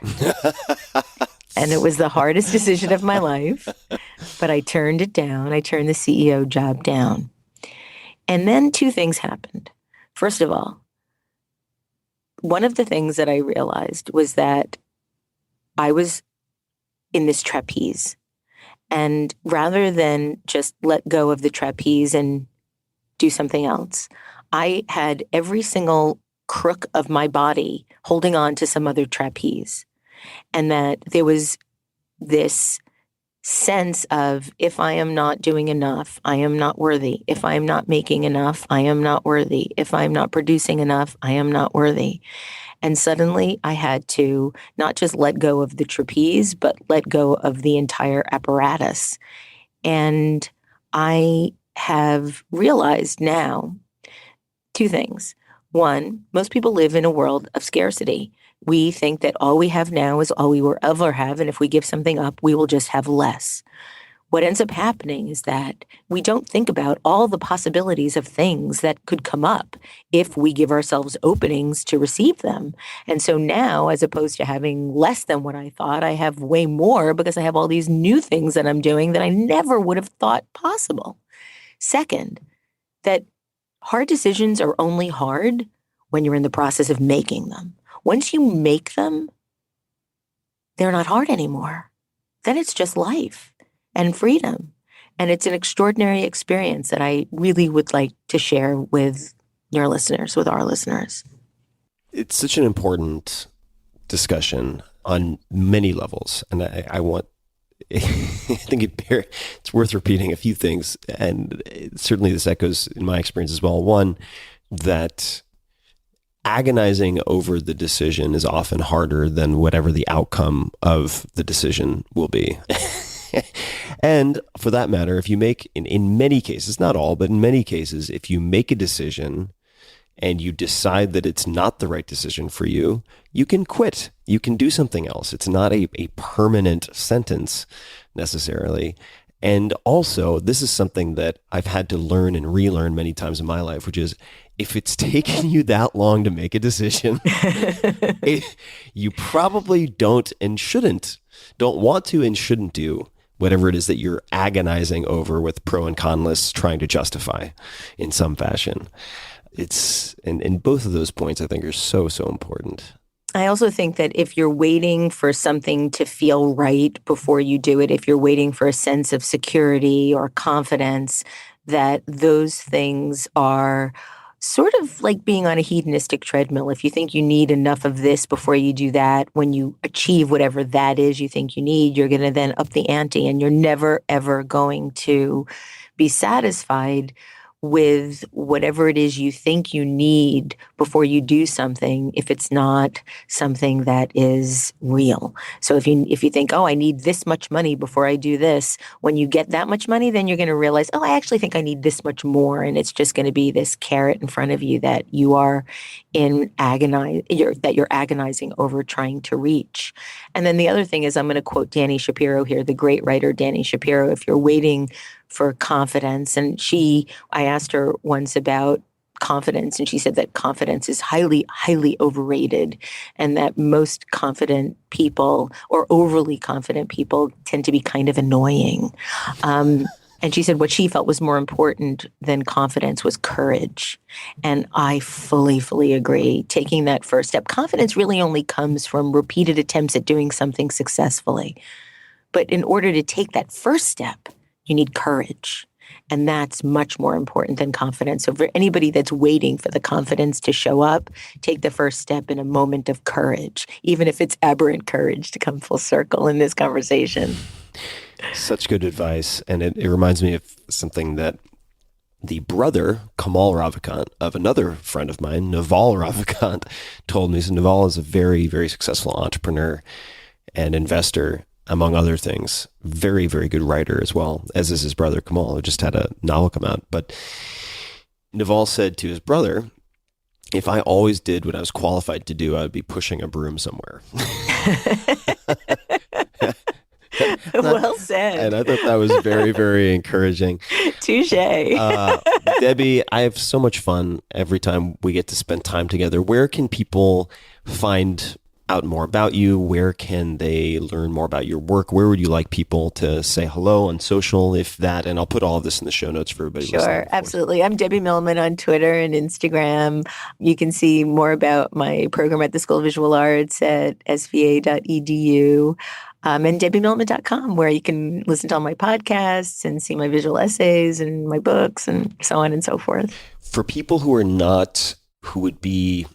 And it was the hardest decision of my life, but I turned it down. I turned the CEO job down. And then 2 things happened. First of all, one of the things that I realized was that I was in this trapeze. And rather than just let go of the trapeze and do something else, I had every single crook of my body holding on to some other trapeze. And that there was this sense of, if I am not doing enough, I am not worthy. If I am not making enough, I am not worthy. If I'm not producing enough, I am not worthy. And suddenly I had to not just let go of the trapeze, but let go of the entire apparatus. And I have realized now 2 things. One, most people live in a world of scarcity. We think that all we have now is all we will ever have, and if we give something up, we will just have less. What ends up happening is that we don't think about all the possibilities of things that could come up if we give ourselves openings to receive them. And so now, as opposed to having less than what I thought, I have way more because I have all these new things that I'm doing that I never would have thought possible. Second, that hard decisions are only hard when you're in the process of making them. Once you make them, they're not hard anymore. Then it's just life and freedom. And it's an extraordinary experience that I really would like to share with your listeners, with our listeners. It's such an important discussion on many levels. And I want, I think it's worth repeating a few things. And certainly this echoes in my experience as well. One, that agonizing over the decision is often harder than whatever the outcome of the decision will be. And for that matter, if you make, in many cases, not all, but in many cases, if you make a decision and you decide that it's not the right decision for you, you can quit. You can do something else. It's not a permanent sentence necessarily. And also, this is something that I've had to learn and relearn many times in my life, which is, if it's taken you that long to make a decision, you probably don't want to and shouldn't do whatever it is that you're agonizing over with pro and con lists trying to justify in some fashion. And both of those points I think are so important. I also think that if you're waiting for something to feel right before you do it, if you're waiting for a sense of security or confidence, that those things are sort of like being on a hedonistic treadmill. If you think you need enough of this before you do that, when you achieve whatever that is you think you need, you're going to then up the ante, and you're never, ever going to be satisfied with whatever it is you think you need before you do something if it's not something that is real. So if you think, oh, I need this much money before I do this, when you get that much money, then you're going to realize, oh, I actually think I need this much more. And it's just going to be this carrot in front of you that you are that you're agonizing over trying to reach. And then the other thing is, I'm going to quote Danny Shapiro here, the great writer Danny Shapiro. If you're waiting for confidence, and I asked her once about confidence, and she said that confidence is highly, highly overrated, and that most confident people or overly confident people tend to be kind of annoying. And she said what she felt was more important than confidence was courage. And I fully, fully agree. Taking that first step. Confidence really only comes from repeated attempts at doing something successfully. But in order to take that first step, you need courage. And that's much more important than confidence. So for anybody that's waiting for the confidence to show up, take the first step in a moment of courage, even if it's aberrant courage, to come full circle in this conversation. Such good advice. And it reminds me of something that the brother, Kamal Ravikant, of another friend of mine, Naval Ravikant, told me. So Naval is a very, very successful entrepreneur and investor, among other things. Very, very good writer as well, as is his brother Kamal, who just had a novel come out. But Naval said to his brother, if I always did what I was qualified to do, I would be pushing a broom somewhere. Well said. And I thought that was very, very encouraging. Touche. Debbie, I have so much fun every time we get to spend time together. Where can people find out more about you? Where can they learn more about your work? Where would you like people to say hello on social, if that? And I'll put all of this in the show notes for everybody. Sure, absolutely. I'm Debbie Millman on Twitter and Instagram. You can see more about my program at the School of Visual Arts at sva.edu. And DebbieMillman.com, where you can listen to all my podcasts and see my visual essays and my books and so on and so forth. For people who would be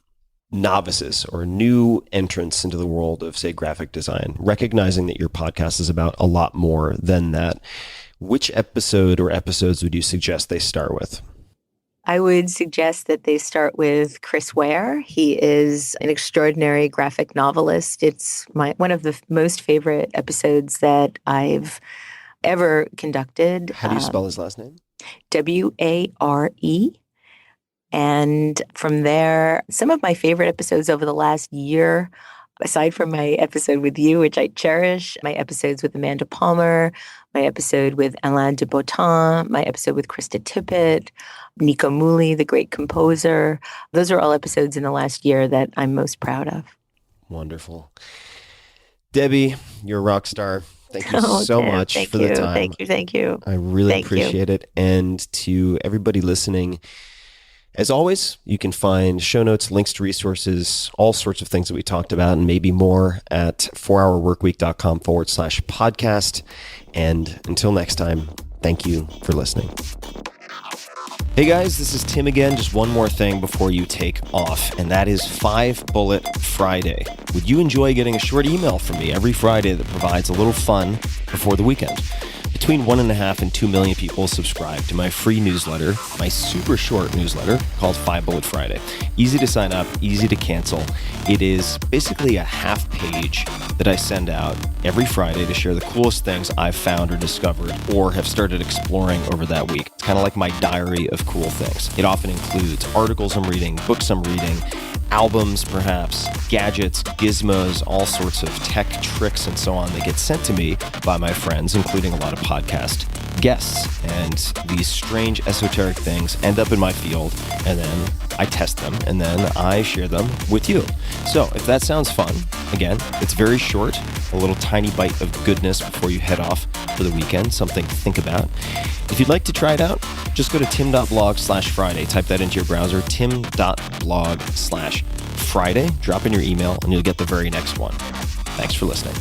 novices or new entrants into the world of, say, graphic design, recognizing that your podcast is about a lot more than that, which episode or episodes would you suggest they start with? I would suggest that they start with Chris Ware. He is an extraordinary graphic novelist. It's one of the most favorite episodes that I've ever conducted. How do you spell his last name? W-A-R-E. And from there, some of my favorite episodes over the last year, aside from my episode with you, which I cherish, my episodes with Amanda Palmer, my episode with Alain de Botton, my episode with Krista Tippett, Nico Muhly, the great composer. Those are all episodes in the last year that I'm most proud of. Wonderful. Debbie, you're a rock star. Thank you so much for the time. Thank you. I really appreciate it. And to everybody listening, as always, you can find show notes, links to resources, all sorts of things that we talked about, and maybe more at 4hourworkweek.com/podcast. And until next time, thank you for listening. Hey guys, this is Tim again. Just one more thing before you take off, and that is 5 Bullet Friday. Would you enjoy getting a short email from me every Friday that provides a little fun before the weekend? Between 1.5 and 2 million people subscribe to my free newsletter, my super short newsletter called 5 Bullet Friday. Easy to sign up, easy to cancel. It is basically a half page that I send out every Friday to share the coolest things I've found or discovered or have started exploring over that week. It's kind of like my diary of cool things. It often includes articles I'm reading, books I'm reading, albums perhaps, gadgets, gizmos, all sorts of tech tricks and so on that get sent to me by my friends, including a lot of podcast guests, and these strange esoteric things end up in my field, and then I test them, and then I share them with you. So if that sounds fun, again, it's very short, a little tiny bite of goodness before you head off for the weekend, something to think about. If you'd like to try it out, just go to tim.blog/Friday. Type that into your browser, tim.blog/Friday. Drop in your email, and you'll get the very next one. Thanks for listening.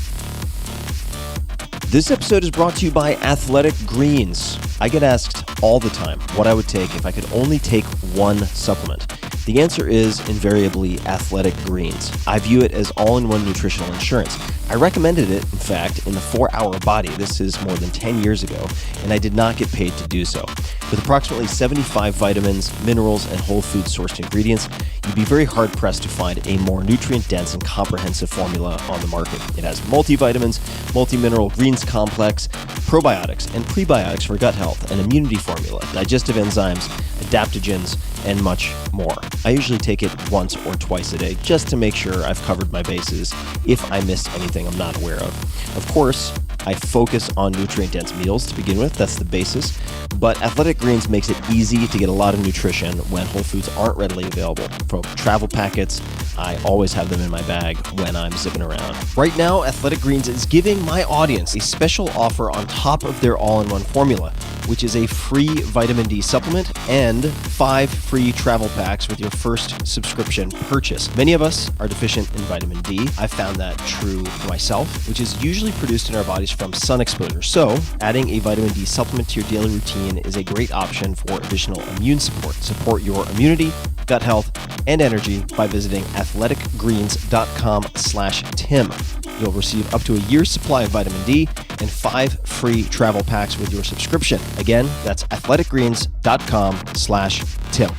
This episode is brought to you by Athletic Greens. I get asked all the time what I would take if I could only take one supplement. The answer is invariably Athletic Greens. I view it as all-in-one nutritional insurance. I recommended it, in fact, in the 4-Hour Body. This is more than 10 years ago, and I did not get paid to do so. With approximately 75 vitamins, minerals, and whole food-sourced ingredients, you'd be very hard-pressed to find a more nutrient-dense and comprehensive formula on the market. It has multivitamins, multi-mineral greens complex, probiotics, and prebiotics for gut health, an immunity formula, digestive enzymes, adaptogens, and much more. I usually take it once or twice a day just to make sure I've covered my bases if I missed anything I'm not aware of. Of course, I focus on nutrient-dense meals to begin with. That's the basis. But Athletic Greens makes it easy to get a lot of nutrition when whole foods aren't readily available. From travel packets, I always have them in my bag when I'm zipping around. Right now, Athletic Greens is giving my audience a special offer on top of their all-in-one formula, which is a free vitamin D supplement and 5 free travel packs with your first subscription purchase. Many of us are deficient in vitamin D. I found that true for myself, which is usually produced in our bodies from sun exposure. So, adding a vitamin D supplement to your daily routine is a great option for additional immune support. Support your immunity, gut health, and energy by visiting athleticgreens.com/Tim. You'll receive up to a year's supply of vitamin D and 5 free travel packs with your subscription. Again, that's athleticgreens.com/Tim.